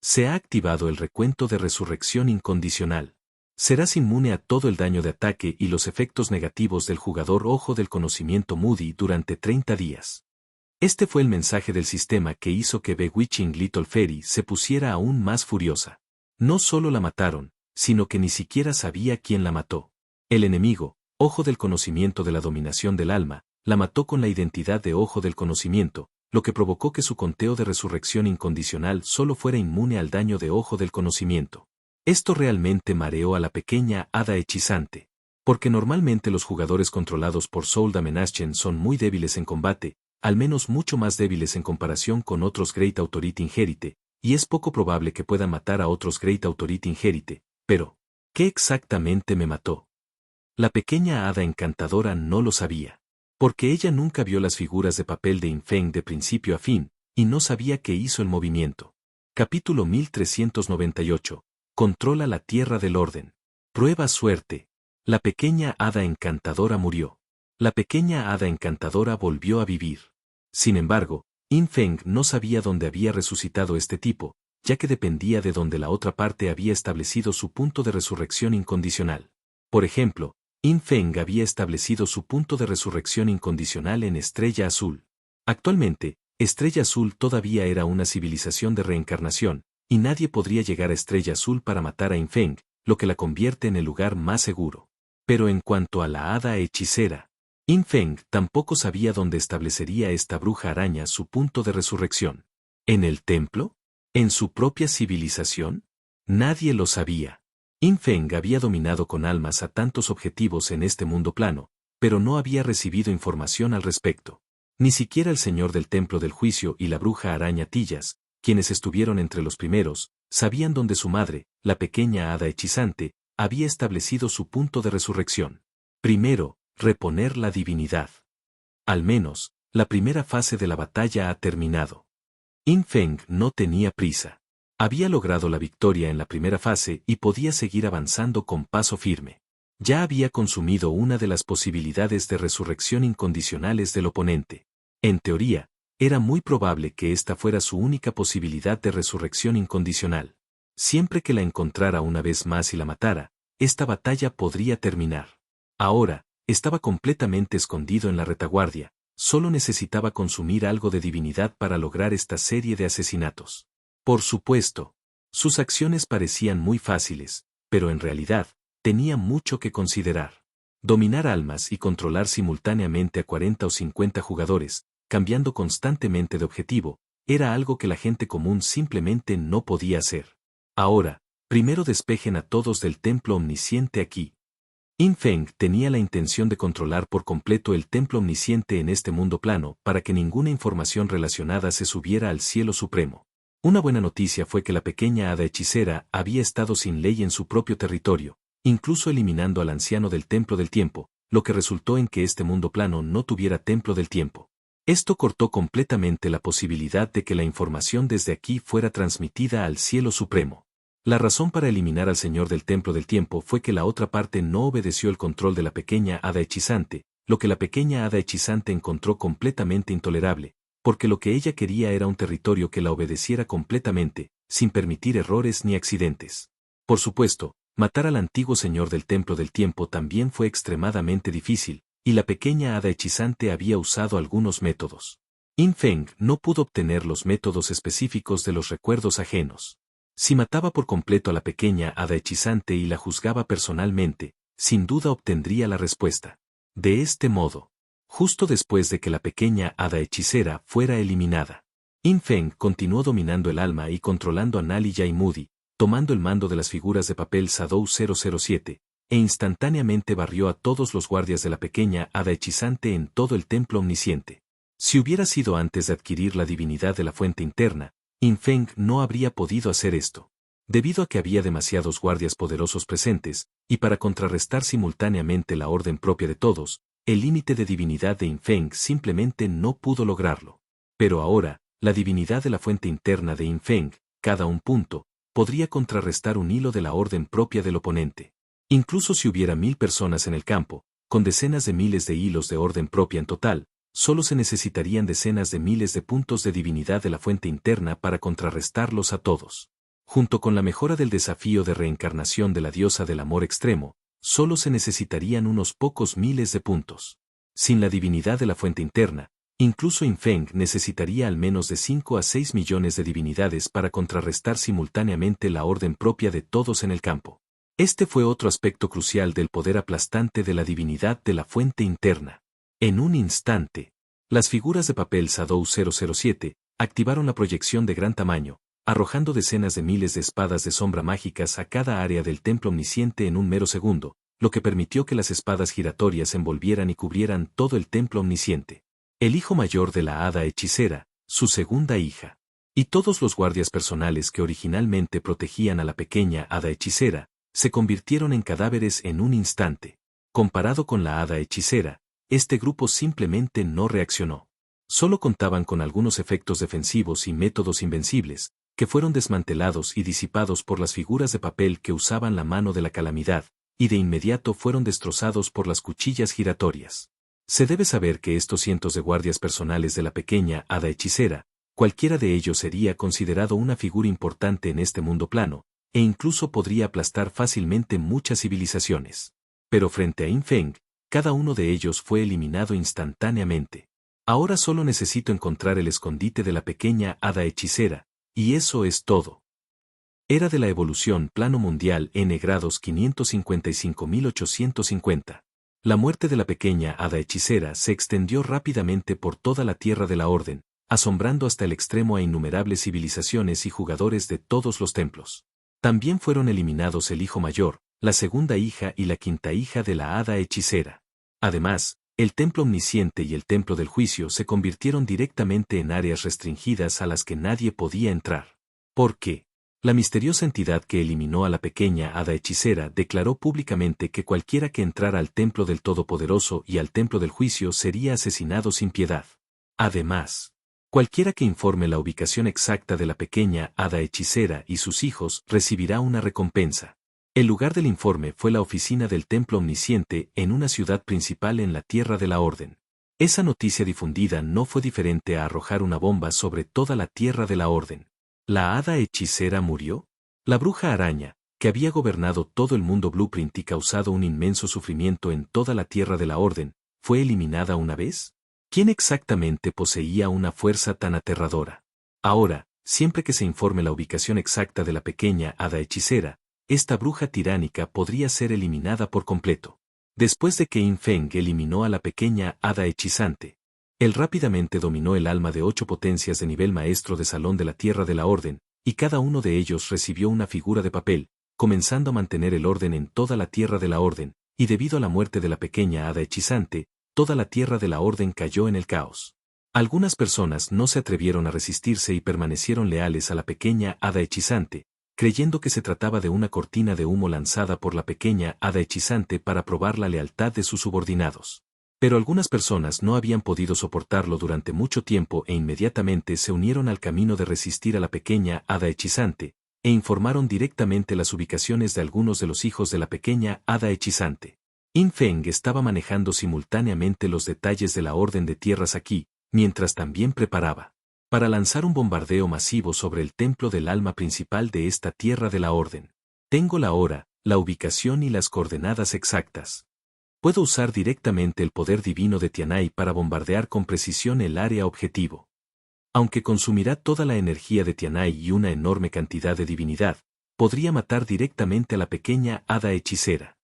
se ha activado el recuento de resurrección incondicional. Serás inmune a todo el daño de ataque y los efectos negativos del jugador Ojo del Conocimiento Moody durante 30 días. Este fue el mensaje del sistema que hizo que Bewitching Little Fairy se pusiera aún más furiosa. No solo la mataron, sino que ni siquiera sabía quién la mató. El enemigo, Ojo del Conocimiento de la Dominación del Alma, la mató con la identidad de Ojo del Conocimiento, lo que provocó que su conteo de resurrección incondicional solo fuera inmune al daño de Ojo del Conocimiento. Esto realmente mareó a la pequeña hada hechizante. Porque normalmente los jugadores controlados por Soul Damenaschen son muy débiles en combate, al menos mucho más débiles en comparación con otros Great Authority Inherite, y es poco probable que puedan matar a otros Great Authority Inherite, pero ¿qué exactamente me mató? La pequeña hada encantadora no lo sabía. Porque ella nunca vio las figuras de papel de Infeng de principio a fin, y no sabía qué hizo el movimiento. Capítulo 1398. Controla la Tierra del Orden. Prueba suerte. La pequeña hada encantadora murió. La pequeña hada encantadora volvió a vivir. Sin embargo, Infeng no sabía dónde había resucitado este tipo, ya que dependía de donde la otra parte había establecido su punto de resurrección incondicional. Por ejemplo, Infeng había establecido su punto de resurrección incondicional en Estrella Azul. Actualmente, Estrella Azul todavía era una civilización de reencarnación, y nadie podría llegar a Estrella Azul para matar a Infeng, lo que la convierte en el lugar más seguro. Pero en cuanto a la hada hechicera, Infeng tampoco sabía dónde establecería esta bruja araña su punto de resurrección. ¿En el templo? ¿En su propia civilización? Nadie lo sabía. Infeng había dominado con almas a tantos objetivos en este mundo plano, pero no había recibido información al respecto. Ni siquiera el señor del templo del juicio y la bruja araña Tillas, quienes estuvieron entre los primeros, sabían dónde su madre, la pequeña hada hechizante, había establecido su punto de resurrección. Primero, reponer la divinidad. Al menos, la primera fase de la batalla ha terminado. Infeng no tenía prisa. Había logrado la victoria en la primera fase y podía seguir avanzando con paso firme. Ya había consumido una de las posibilidades de resurrección incondicionales del oponente. En teoría, era muy probable que esta fuera su única posibilidad de resurrección incondicional. Siempre que la encontrara una vez más y la matara, esta batalla podría terminar. Ahora, estaba completamente escondido en la retaguardia, solo necesitaba consumir algo de divinidad para lograr esta serie de asesinatos. Por supuesto, sus acciones parecían muy fáciles, pero en realidad, tenía mucho que considerar. Dominar almas y controlar simultáneamente a 40 o 50 jugadores, cambiando constantemente de objetivo, era algo que la gente común simplemente no podía hacer. Ahora, primero despejen a todos del templo omnisciente aquí. Infeng tenía la intención de controlar por completo el templo omnisciente en este mundo plano para que ninguna información relacionada se subiera al cielo supremo. Una buena noticia fue que la pequeña hada hechicera había estado sin ley en su propio territorio, incluso eliminando al anciano del templo del tiempo, lo que resultó en que este mundo plano no tuviera templo del tiempo. Esto cortó completamente la posibilidad de que la información desde aquí fuera transmitida al cielo supremo. La razón para eliminar al señor del templo del tiempo fue que la otra parte no obedeció el control de la pequeña hada hechizante, lo que la pequeña hada hechizante encontró completamente intolerable, porque lo que ella quería era un territorio que la obedeciera completamente, sin permitir errores ni accidentes. Por supuesto, matar al antiguo señor del templo del tiempo también fue extremadamente difícil, y la pequeña hada hechizante había usado algunos métodos. Infeng no pudo obtener los métodos específicos de los recuerdos ajenos. Si mataba por completo a la pequeña hada hechizante y la juzgaba personalmente, sin duda obtendría la respuesta. De este modo, justo después de que la pequeña hada hechicera fuera eliminada, Infeng continuó dominando el alma y controlando a Naliya y Moody, tomando el mando de las figuras de papel Shadow 007, e instantáneamente barrió a todos los guardias de la pequeña hada hechizante en todo el templo omnisciente. Si hubiera sido antes de adquirir la divinidad de la fuente interna, Infeng no habría podido hacer esto. Debido a que había demasiados guardias poderosos presentes, y para contrarrestar simultáneamente la orden propia de todos, el límite de divinidad de Infeng simplemente no pudo lograrlo. Pero ahora, la divinidad de la fuente interna de Yin Feng, cada un punto, podría contrarrestar un hilo de la orden propia del oponente. Incluso si hubiera 1000 personas en el campo, con decenas de miles de hilos de orden propia en total, solo se necesitarían decenas de miles de puntos de divinidad de la fuente interna para contrarrestarlos a todos. Junto con la mejora del desafío de reencarnación de la diosa del amor extremo, solo se necesitarían unos pocos miles de puntos. Sin la divinidad de la fuente interna, incluso Yin Feng necesitaría al menos de 5 a 6 millones de divinidades para contrarrestar simultáneamente la orden propia de todos en el campo. Este fue otro aspecto crucial del poder aplastante de la divinidad de la fuente interna. En un instante, las figuras de papel Shadow 007 activaron la proyección de gran tamaño, arrojando decenas de miles de espadas de sombra mágicas a cada área del templo omnisciente en un mero segundo, lo que permitió que las espadas giratorias envolvieran y cubrieran todo el templo omnisciente. El hijo mayor de la hada hechicera, su segunda hija, y todos los guardias personales que originalmente protegían a la pequeña hada hechicera, se convirtieron en cadáveres en un instante. Comparado con la hada hechicera, este grupo simplemente no reaccionó. Solo contaban con algunos efectos defensivos y métodos invencibles, que fueron desmantelados y disipados por las figuras de papel que usaban la mano de la calamidad, y de inmediato fueron destrozados por las cuchillas giratorias. Se debe saber que estos cientos de guardias personales de la pequeña hada hechicera, cualquiera de ellos sería considerado una figura importante en este mundo plano, e incluso podría aplastar fácilmente muchas civilizaciones. Pero frente a Yin Feng, cada uno de ellos fue eliminado instantáneamente. Ahora solo necesito encontrar el escondite de la pequeña hada hechicera, y eso es todo. Era de la evolución plano mundial n grados 555.850. La muerte de la pequeña hada hechicera se extendió rápidamente por toda la tierra de la orden, asombrando hasta el extremo a innumerables civilizaciones y jugadores de todos los templos. También fueron eliminados el hijo mayor, la segunda hija y la quinta hija de la hada hechicera. Además, el templo omnisciente y el templo del juicio se convirtieron directamente en áreas restringidas a las que nadie podía entrar. ¿Por qué? La misteriosa entidad que eliminó a la pequeña hada hechicera declaró públicamente que cualquiera que entrara al templo del Todopoderoso y al templo del juicio sería asesinado sin piedad. Además, cualquiera que informe la ubicación exacta de la pequeña hada hechicera y sus hijos recibirá una recompensa. El lugar del informe fue la oficina del templo omnisciente en una ciudad principal en la tierra de la orden. Esa noticia difundida no fue diferente a arrojar una bomba sobre toda la tierra de la orden. ¿La hada hechicera murió? La bruja araña, que había gobernado todo el mundo Blueprint y causado un inmenso sufrimiento en toda la tierra de la orden, ¿fue eliminada una vez? ¿Quién exactamente poseía una fuerza tan aterradora? Ahora, siempre que se informe la ubicación exacta de la pequeña hada hechicera, esta bruja tiránica podría ser eliminada por completo. Después de que Yin Feng eliminó a la pequeña hada hechizante, él rápidamente dominó el alma de 8 potencias de nivel maestro de salón de la tierra de la orden, y cada uno de ellos recibió una figura de papel, comenzando a mantener el orden en toda la tierra de la orden, y debido a la muerte de la pequeña hada hechizante, toda la tierra de la orden cayó en el caos. Algunas personas no se atrevieron a resistirse y permanecieron leales a la pequeña hada hechizante, creyendo que se trataba de una cortina de humo lanzada por la pequeña hada hechizante para probar la lealtad de sus subordinados. Pero algunas personas no habían podido soportarlo durante mucho tiempo e inmediatamente se unieron al camino de resistir a la pequeña hada hechizante, e informaron directamente las ubicaciones de algunos de los hijos de la pequeña hada hechizante. Yin Feng estaba manejando simultáneamente los detalles de la orden de tierras aquí, mientras también preparaba para lanzar un bombardeo masivo sobre el templo del alma principal de esta tierra de la orden. Tengo la hora, la ubicación y las coordenadas exactas. Puedo usar directamente el poder divino de Tianai para bombardear con precisión el área objetivo. Aunque consumirá toda la energía de Tianai y una enorme cantidad de divinidad, podría matar directamente a la pequeña hada hechicera.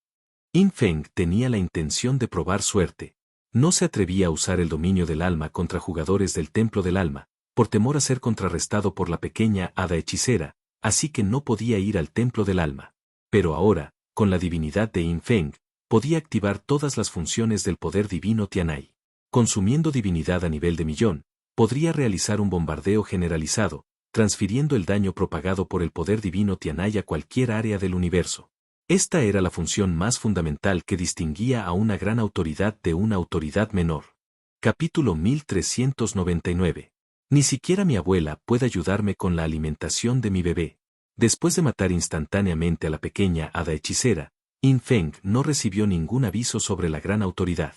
Yin Feng tenía la intención de probar suerte. No se atrevía a usar el dominio del alma contra jugadores del templo del alma, por temor a ser contrarrestado por la pequeña hada hechicera, así que no podía ir al templo del alma. Pero ahora, con la divinidad de Yin Feng, podía activar todas las funciones del poder divino Tianai. Consumiendo divinidad a nivel de millón, podría realizar un bombardeo generalizado, transfiriendo el daño propagado por el poder divino Tianai a cualquier área del universo. Esta era la función más fundamental que distinguía a una gran autoridad de una autoridad menor. Capítulo 1399. Ni siquiera mi abuela puede ayudarme con la alimentación de mi bebé. Después de matar instantáneamente a la pequeña hada hechicera, Yin Feng no recibió ningún aviso sobre la gran autoridad.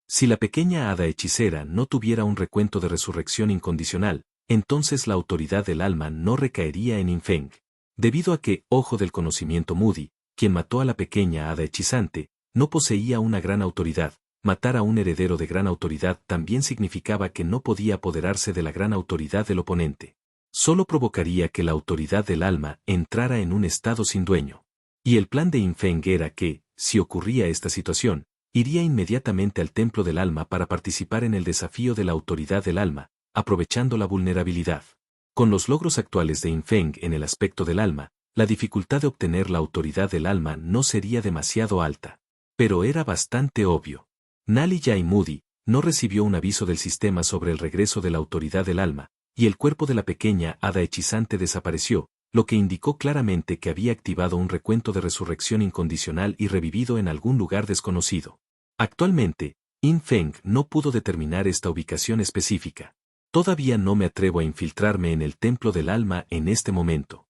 Si la pequeña hada hechicera no tuviera un recuento de resurrección incondicional, entonces la autoridad del alma no recaería en Yin Feng. Debido a que, ojo del conocimiento Moody, quien mató a la pequeña hada hechizante, no poseía una gran autoridad, matar a un heredero de gran autoridad también significaba que no podía apoderarse de la gran autoridad del oponente. Solo provocaría que la autoridad del alma entrara en un estado sin dueño. Y el plan de Yin Feng era que, si ocurría esta situación, iría inmediatamente al templo del alma para participar en el desafío de la autoridad del alma, aprovechando la vulnerabilidad. Con los logros actuales de Yin Feng en el aspecto del alma, la dificultad de obtener la autoridad del alma no sería demasiado alta. Pero era bastante obvio. Nali Jai Moody no recibió un aviso del sistema sobre el regreso de la autoridad del alma, y el cuerpo de la pequeña hada hechizante desapareció, lo que indicó claramente que había activado un recuento de resurrección incondicional y revivido en algún lugar desconocido. Actualmente, Yin Feng no pudo determinar esta ubicación específica. Todavía no me atrevo a infiltrarme en el templo del alma en este momento.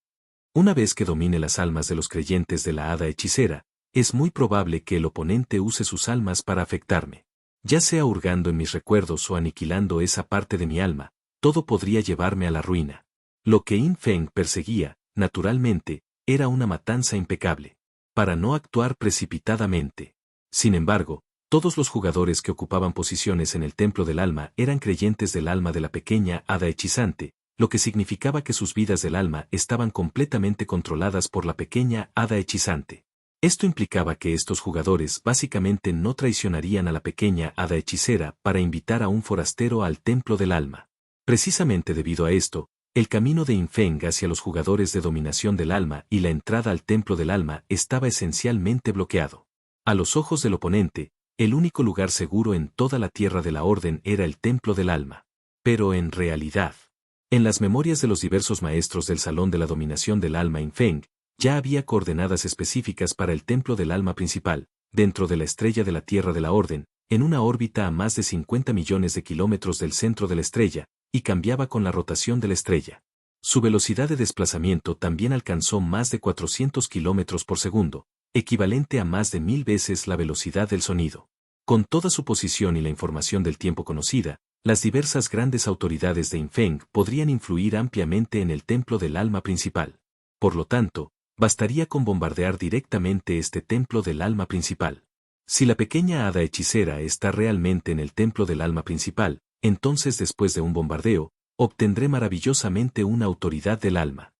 Una vez que domine las almas de los creyentes de la hada hechicera, es muy probable que el oponente use sus almas para afectarme. Ya sea hurgando en mis recuerdos o aniquilando esa parte de mi alma, todo podría llevarme a la ruina. Lo que Yin Feng perseguía, naturalmente, era una matanza impecable, para no actuar precipitadamente. Sin embargo, todos los jugadores que ocupaban posiciones en el templo del alma eran creyentes del alma de la pequeña hada hechizante, lo que significaba que sus vidas del alma estaban completamente controladas por la pequeña hada hechizante. Esto implicaba que estos jugadores básicamente no traicionarían a la pequeña hada hechicera para invitar a un forastero al templo del alma. Precisamente debido a esto, el camino de Yin Feng hacia los jugadores de dominación del alma y la entrada al templo del alma estaba esencialmente bloqueado. A los ojos del oponente, el único lugar seguro en toda la tierra de la orden era el templo del alma. Pero en realidad, en las memorias de los diversos maestros del Salón de la Dominación del Alma Yin Feng, ya había coordenadas específicas para el templo del alma principal, dentro de la estrella de la Tierra de la Orden, en una órbita a más de 50 millones de kilómetros del centro de la estrella, y cambiaba con la rotación de la estrella. Su velocidad de desplazamiento también alcanzó más de 400 kilómetros por segundo, equivalente a más de 1000 veces la velocidad del sonido. Con toda su posición y la información del tiempo conocida, las diversas grandes autoridades de Yin Feng podrían influir ampliamente en el templo del alma principal. Por lo tanto, bastaría con bombardear directamente este templo del alma principal. Si la pequeña hada hechicera está realmente en el templo del alma principal, entonces después de un bombardeo, obtendré maravillosamente una autoridad del alma.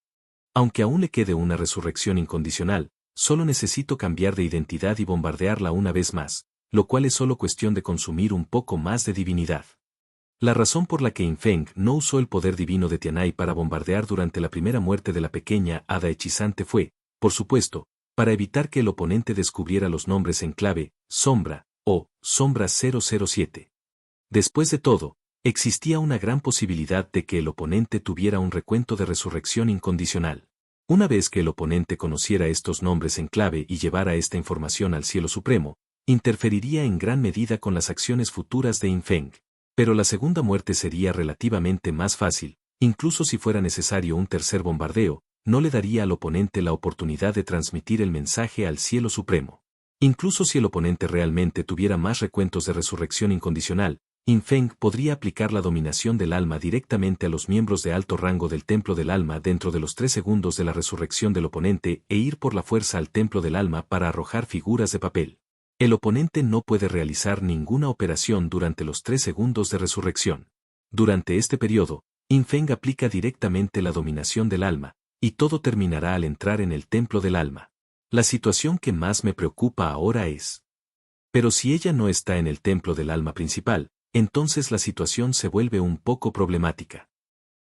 Aunque aún le quede una resurrección incondicional, solo necesito cambiar de identidad y bombardearla una vez más, lo cual es solo cuestión de consumir un poco más de divinidad. La razón por la que Yin Feng no usó el poder divino de Tianai para bombardear durante la primera muerte de la pequeña hada hechizante fue, por supuesto, para evitar que el oponente descubriera los nombres en clave, sombra, o sombra 007. Después de todo, existía una gran posibilidad de que el oponente tuviera un recuento de resurrección incondicional. Una vez que el oponente conociera estos nombres en clave y llevara esta información al Cielo Supremo, interferiría en gran medida con las acciones futuras de Yin Feng. Pero la segunda muerte sería relativamente más fácil, incluso si fuera necesario un tercer bombardeo, no le daría al oponente la oportunidad de transmitir el mensaje al Cielo Supremo. Incluso si el oponente realmente tuviera más recuentos de resurrección incondicional, Yin Feng podría aplicar la dominación del alma directamente a los miembros de alto rango del Templo del Alma dentro de los 3 segundos de la resurrección del oponente e ir por la fuerza al Templo del Alma para arrojar figuras de papel. El oponente no puede realizar ninguna operación durante los 3 segundos de resurrección. Durante este periodo, Yin Feng aplica directamente la dominación del alma, y todo terminará al entrar en el templo del alma. La situación que más me preocupa ahora es: pero si ella no está en el templo del alma principal, entonces la situación se vuelve un poco problemática.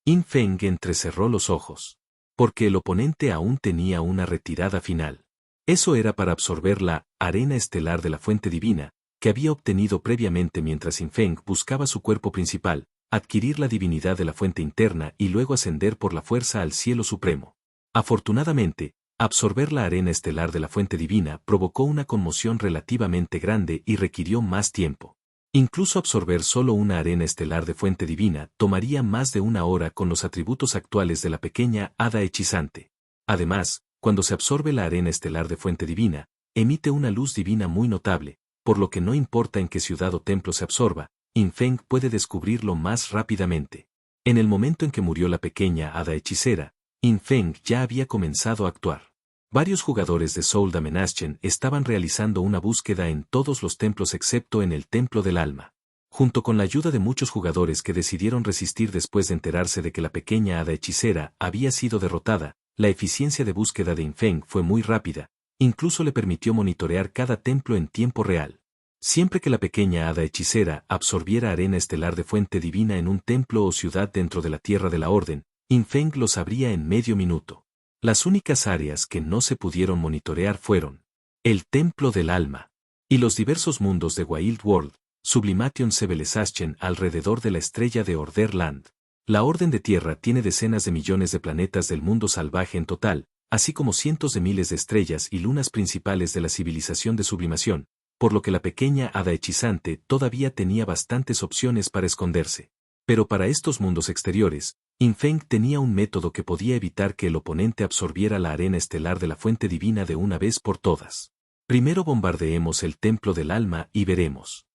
Yin Feng entrecerró los ojos, porque el oponente aún tenía una retirada final. Eso era para absorber la arena estelar de la fuente divina, que había obtenido previamente mientras Yin Feng buscaba su cuerpo principal, adquirir la divinidad de la fuente interna y luego ascender por la fuerza al cielo supremo. Afortunadamente, absorber la arena estelar de la fuente divina provocó una conmoción relativamente grande y requirió más tiempo. Incluso absorber solo una arena estelar de fuente divina tomaría más de una hora con los atributos actuales de la pequeña hada hechizante. Además, cuando se absorbe la arena estelar de fuente divina, emite una luz divina muy notable, por lo que no importa en qué ciudad o templo se absorba, Infeng puede descubrirlo más rápidamente. En el momento en que murió la pequeña hada hechicera, Infeng ya había comenzado a actuar. Varios jugadores de Soul Daemonashen estaban realizando una búsqueda en todos los templos excepto en el Templo del Alma. Junto con la ayuda de muchos jugadores que decidieron resistir después de enterarse de que la pequeña hada hechicera había sido derrotada, la eficiencia de búsqueda de Infeng fue muy rápida, incluso le permitió monitorear cada templo en tiempo real. Siempre que la pequeña hada hechicera absorbiera arena estelar de fuente divina en un templo o ciudad dentro de la Tierra de la Orden, Infeng lo sabría en medio minuto. Las únicas áreas que no se pudieron monitorear fueron el Templo del Alma y los diversos mundos de Wild World, Sublimation Civilization alrededor de la estrella de Orderland. La Orden de Tierra tiene decenas de millones de planetas del mundo salvaje en total, así como cientos de miles de estrellas y lunas principales de la civilización de sublimación, por lo que la pequeña hada hechizante todavía tenía bastantes opciones para esconderse. Pero para estos mundos exteriores, Infeng tenía un método que podía evitar que el oponente absorbiera la arena estelar de la fuente divina de una vez por todas. Primero bombardeemos el Templo del Alma y veremos.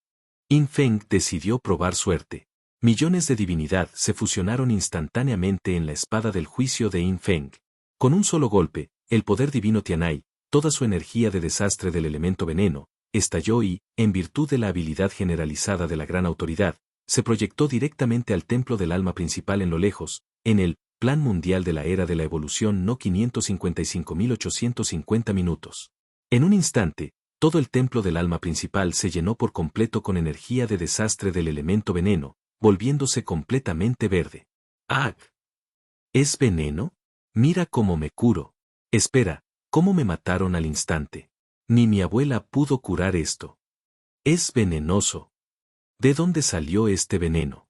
Infeng decidió probar suerte. Millones de divinidad se fusionaron instantáneamente en la espada del juicio de Infeng. Con un solo golpe, el poder divino Tianai, toda su energía de desastre del elemento veneno, estalló y, en virtud de la habilidad generalizada de la gran autoridad, se proyectó directamente al templo del alma principal en lo lejos, en el Plan Mundial de la Era de la Evolución No 555.850 minutos. En un instante, todo el templo del alma principal se llenó por completo con energía de desastre del elemento veneno, volviéndose completamente verde. ¡Ah! ¿Es veneno? Mira cómo me curo. Espera, ¿cómo me mataron al instante? Ni mi abuela pudo curar esto. Es venenoso. ¿De dónde salió este veneno?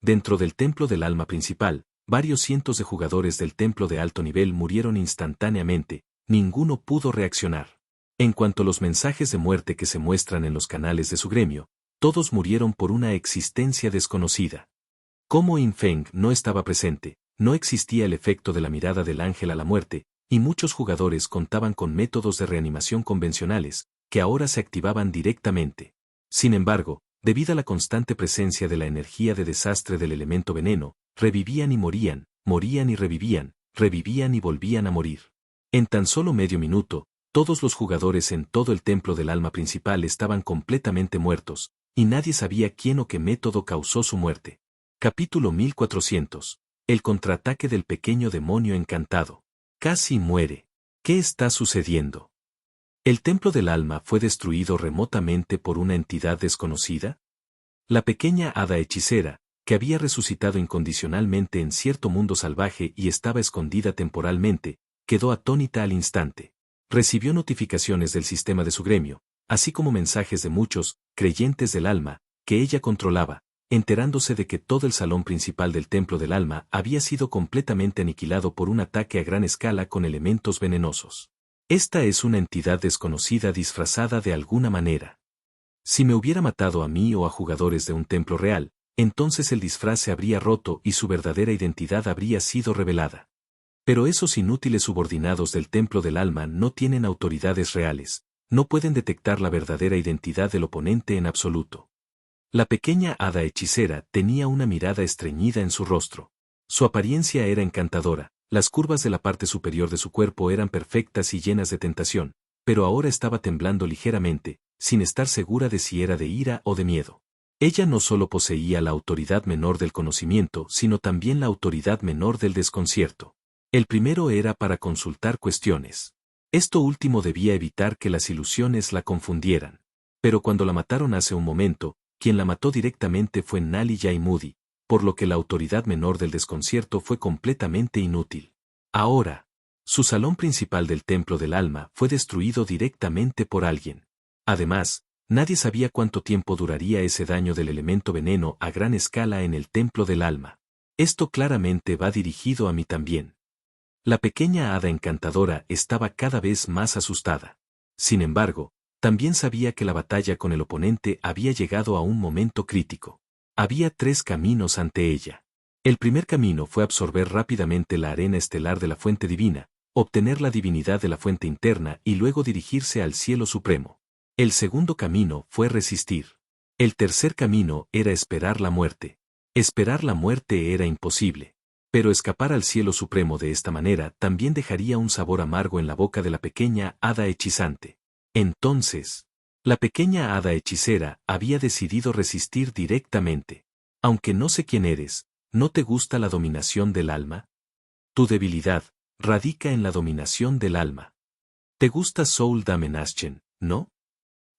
Dentro del templo del alma principal, varios cientos de jugadores del templo de alto nivel murieron instantáneamente, ninguno pudo reaccionar. En cuanto a los mensajes de muerte que se muestran en los canales de su gremio, todos murieron por una existencia desconocida. Como Infeng no estaba presente, no existía el efecto de la mirada del ángel a la muerte, y muchos jugadores contaban con métodos de reanimación convencionales, que ahora se activaban directamente. Sin embargo, debido a la constante presencia de la energía de desastre del elemento veneno, revivían y morían, morían y revivían y volvían a morir. En tan solo medio minuto, todos los jugadores en todo el templo del alma principal estaban completamente muertos, y nadie sabía quién o qué método causó su muerte. Capítulo 1400. El contraataque del pequeño demonio encantado. Casi muere. ¿Qué está sucediendo? ¿El templo del alma fue destruido remotamente por una entidad desconocida? La pequeña hada hechicera, que había resucitado incondicionalmente en cierto mundo salvaje y estaba escondida temporalmente, quedó atónita al instante. Recibió notificaciones del sistema de su gremio, así como mensajes de muchos, creyentes del alma, que ella controlaba, enterándose de que todo el salón principal del templo del alma había sido completamente aniquilado por un ataque a gran escala con elementos venenosos. Esta es una entidad desconocida disfrazada de alguna manera. Si me hubiera matado a mí o a jugadores de un templo real, entonces el disfraz se habría roto y su verdadera identidad habría sido revelada. Pero esos inútiles subordinados del templo del alma no tienen autoridades reales, no pueden detectar la verdadera identidad del oponente en absoluto. La pequeña hada hechicera tenía una mirada estreñida en su rostro. Su apariencia era encantadora, las curvas de la parte superior de su cuerpo eran perfectas y llenas de tentación, pero ahora estaba temblando ligeramente, sin estar segura de si era de ira o de miedo. Ella no solo poseía la autoridad menor del conocimiento, sino también la autoridad menor del desconcierto. El primero era para consultar cuestiones. Esto último debía evitar que las ilusiones la confundieran. Pero cuando la mataron hace un momento, quien la mató directamente fue Nali Moody, por lo que la autoridad menor del desconcierto fue completamente inútil. Ahora, su salón principal del templo del alma fue destruido directamente por alguien. Además, nadie sabía cuánto tiempo duraría ese daño del elemento veneno a gran escala en el templo del alma. Esto claramente va dirigido a mí también. La pequeña hada encantadora estaba cada vez más asustada. Sin embargo, También sabía que la batalla con el oponente había llegado a un momento crítico. Había 3 caminos ante ella. El primer camino fue absorber rápidamente la arena estelar de la fuente divina, obtener la divinidad de la fuente interna y luego dirigirse al cielo supremo. El segundo camino fue resistir. El tercer camino era esperar la muerte. Esperar la muerte era imposible. Pero escapar al cielo supremo de esta manera también dejaría un sabor amargo en la boca de la pequeña hada hechizante. Entonces, la pequeña hada hechicera había decidido resistir directamente. Aunque no sé quién eres, ¿no te gusta la dominación del alma? Tu debilidad radica en la dominación del alma. ¿Te gusta Soul Damenaschen, no?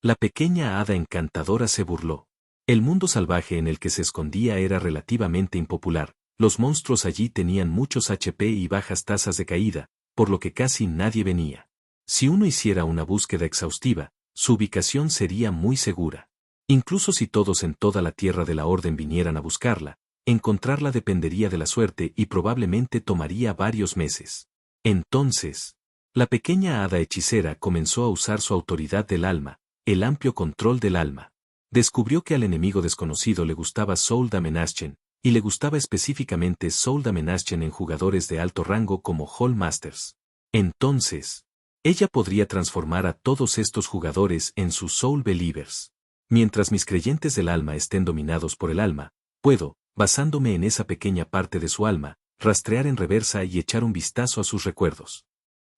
La pequeña hada encantadora se burló. El mundo salvaje en el que se escondía era relativamente impopular. Los monstruos allí tenían muchos HP y bajas tasas de caída, por lo que casi nadie venía. Si uno hiciera una búsqueda exhaustiva, su ubicación sería muy segura. Incluso si todos en toda la tierra de la Orden vinieran a buscarla, encontrarla dependería de la suerte y probablemente tomaría varios meses. Entonces, la pequeña hada hechicera comenzó a usar su autoridad del alma, el amplio control del alma. Descubrió que al enemigo desconocido le gustaba Soul Damenaschen, y le gustaba específicamente Soul Damenaschen en jugadores de alto rango como Hall Masters. Entonces, ella podría transformar a todos estos jugadores en sus Soul Believers. Mientras mis creyentes del alma estén dominados por el alma, puedo, basándome en esa pequeña parte de su alma, rastrear en reversa y echar un vistazo a sus recuerdos.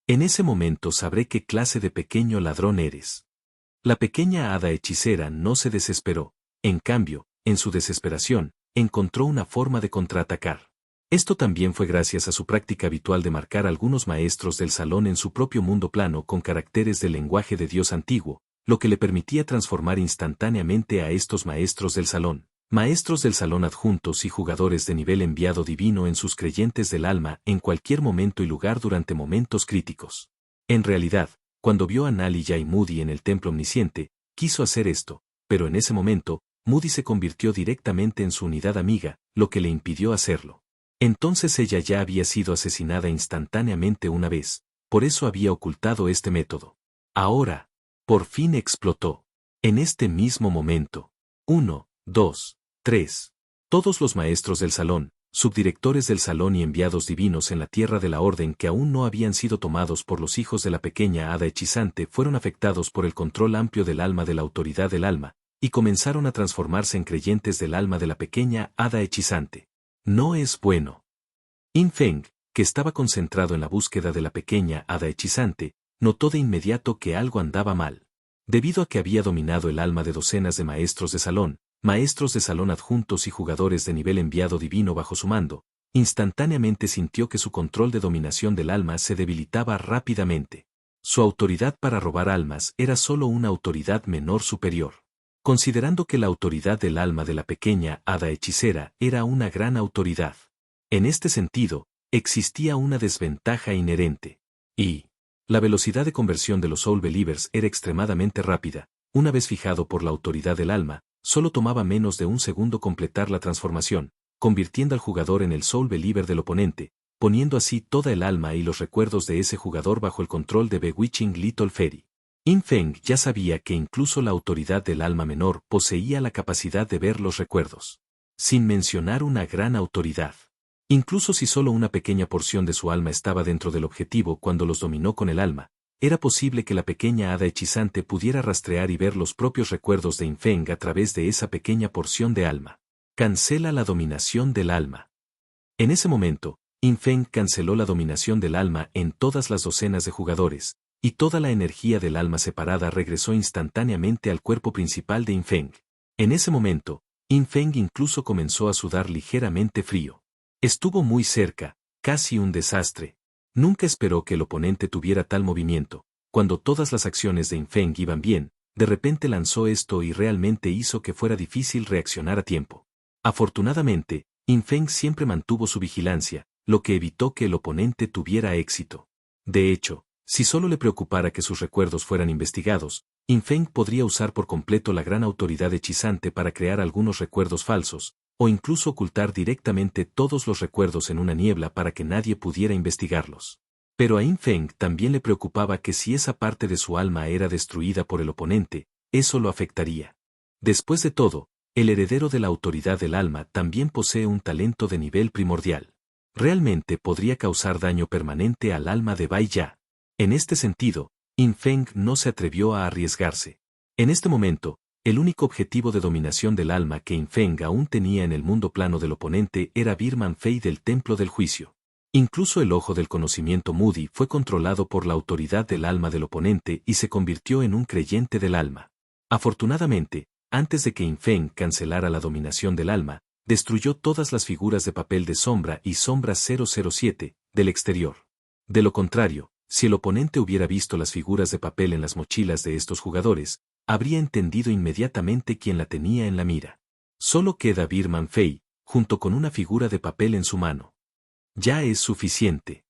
En ese momento sabré qué clase de pequeño ladrón eres. La pequeña hada hechicera no se desesperó, en cambio, en su desesperación, encontró una forma de contraatacar. Esto también fue gracias a su práctica habitual de marcar algunos maestros del salón en su propio mundo plano con caracteres del lenguaje de Dios antiguo, lo que le permitía transformar instantáneamente a estos maestros del salón adjuntos y jugadores de nivel enviado divino en sus creyentes del alma en cualquier momento y lugar durante momentos críticos. En realidad, cuando vio a Nalya y Moody en el templo omnisciente, quiso hacer esto, pero en ese momento, Moody se convirtió directamente en su unidad amiga, lo que le impidió hacerlo. Entonces ella ya había sido asesinada instantáneamente una vez, por eso había ocultado este método. Ahora, por fin explotó. En este mismo momento. 1, 2, 3. Todos los maestros del salón, subdirectores del salón y enviados divinos en la tierra de la orden que aún no habían sido tomados por los hijos de la pequeña hada hechizante fueron afectados por el control amplio del alma de la autoridad del alma, y comenzaron a transformarse en creyentes del alma de la pequeña hada hechizante. No es bueno. In Feng, que estaba concentrado en la búsqueda de la pequeña hada hechizante, notó de inmediato que algo andaba mal. Debido a que había dominado el alma de docenas de maestros de salón adjuntos y jugadores de nivel enviado divino bajo su mando, instantáneamente sintió que su control de dominación del alma se debilitaba rápidamente. Su autoridad para robar almas era solo una autoridad menor superior. Considerando que la autoridad del alma de la pequeña hada hechicera era una gran autoridad. En este sentido, existía una desventaja inherente. Y la velocidad de conversión de los Soul Believers era extremadamente rápida. Una vez fijado por la autoridad del alma, solo tomaba menos de un segundo completar la transformación, convirtiendo al jugador en el Soul Believer del oponente, poniendo así toda el alma y los recuerdos de ese jugador bajo el control de Bewitching Little Fairy. In Feng ya sabía que incluso la autoridad del alma menor poseía la capacidad de ver los recuerdos. Sin mencionar una gran autoridad. Incluso si solo una pequeña porción de su alma estaba dentro del objetivo cuando los dominó con el alma, era posible que la pequeña hada hechizante pudiera rastrear y ver los propios recuerdos de In Feng a través de esa pequeña porción de alma. Cancela la dominación del alma. En ese momento, In Feng canceló la dominación del alma en todas las docenas de jugadores, y toda la energía del alma separada regresó instantáneamente al cuerpo principal de In Feng. En ese momento, In Feng incluso comenzó a sudar ligeramente frío. Estuvo muy cerca, casi un desastre. Nunca esperó que el oponente tuviera tal movimiento. Cuando todas las acciones de In Feng iban bien, de repente lanzó esto y realmente hizo que fuera difícil reaccionar a tiempo. Afortunadamente, In Feng siempre mantuvo su vigilancia, lo que evitó que el oponente tuviera éxito. De hecho, si solo le preocupara que sus recuerdos fueran investigados, In Feng podría usar por completo la gran autoridad hechizante para crear algunos recuerdos falsos, o incluso ocultar directamente todos los recuerdos en una niebla para que nadie pudiera investigarlos. Pero a Yin Feng también le preocupaba que si esa parte de su alma era destruida por el oponente, eso lo afectaría. Después de todo, el heredero de la autoridad del alma también posee un talento de nivel primordial. Realmente podría causar daño permanente al alma de Bai Ya. En este sentido, Yin Feng no se atrevió a arriesgarse. En este momento, el único objetivo de dominación del alma que Yin Feng aún tenía en el mundo plano del oponente era Birman Fei del Templo del Juicio. Incluso el ojo del conocimiento Moody fue controlado por la autoridad del alma del oponente y se convirtió en un creyente del alma. Afortunadamente, antes de que Yin Feng cancelara la dominación del alma, destruyó todas las figuras de papel de Sombra y Sombra 007 del exterior. De lo contrario, si el oponente hubiera visto las figuras de papel en las mochilas de estos jugadores, habría entendido inmediatamente quién la tenía en la mira. Solo queda Birman Fei, junto con una figura de papel en su mano. Ya es suficiente.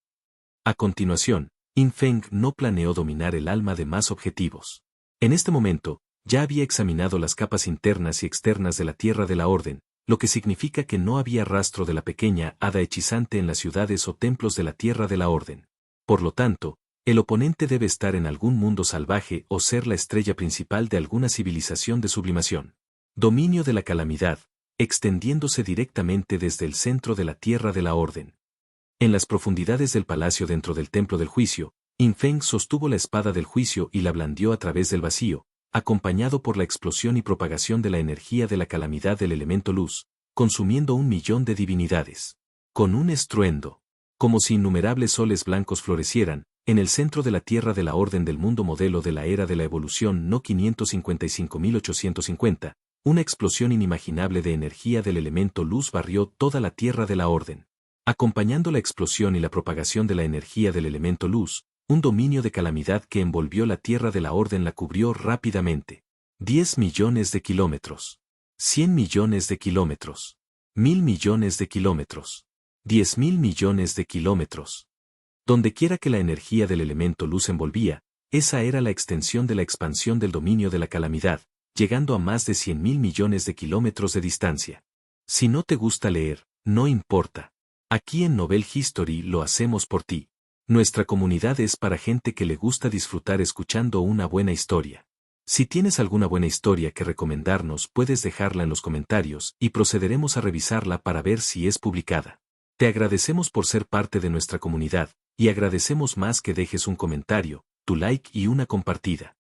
A continuación, Yin Feng no planeó dominar el alma de más objetivos. En este momento, ya había examinado las capas internas y externas de la Tierra de la Orden, lo que significa que no había rastro de la pequeña hada hechizante en las ciudades o templos de la Tierra de la Orden. Por lo tanto, el oponente debe estar en algún mundo salvaje o ser la estrella principal de alguna civilización de sublimación. Dominio de la calamidad, extendiéndose directamente desde el centro de la Tierra de la Orden. En las profundidades del palacio dentro del Templo del Juicio, Yin Feng sostuvo la espada del juicio y la blandió a través del vacío, acompañado por la explosión y propagación de la energía de la calamidad del elemento luz, consumiendo 1.000.000 de divinidades. Con un estruendo, como si innumerables soles blancos florecieran, en el centro de la Tierra de la Orden del mundo modelo de la era de la evolución No 555.850, una explosión inimaginable de energía del elemento luz barrió toda la Tierra de la Orden. Acompañando la explosión y la propagación de la energía del elemento luz, un dominio de calamidad que envolvió la Tierra de la Orden la cubrió rápidamente. 10 millones de kilómetros. 100 millones de kilómetros. 1.000 millones de kilómetros. 10.000 millones de kilómetros. Dondequiera que la energía del elemento luz envolvía, esa era la extensión de la expansión del dominio de la calamidad, llegando a más de 100.000 millones de kilómetros de distancia. Si no te gusta leer, no importa. Aquí en Novel History lo hacemos por ti. Nuestra comunidad es para gente que le gusta disfrutar escuchando una buena historia. Si tienes alguna buena historia que recomendarnos, puedes dejarla en los comentarios y procederemos a revisarla para ver si es publicada. Te agradecemos por ser parte de nuestra comunidad, y agradecemos más que dejes un comentario, tu like y una compartida.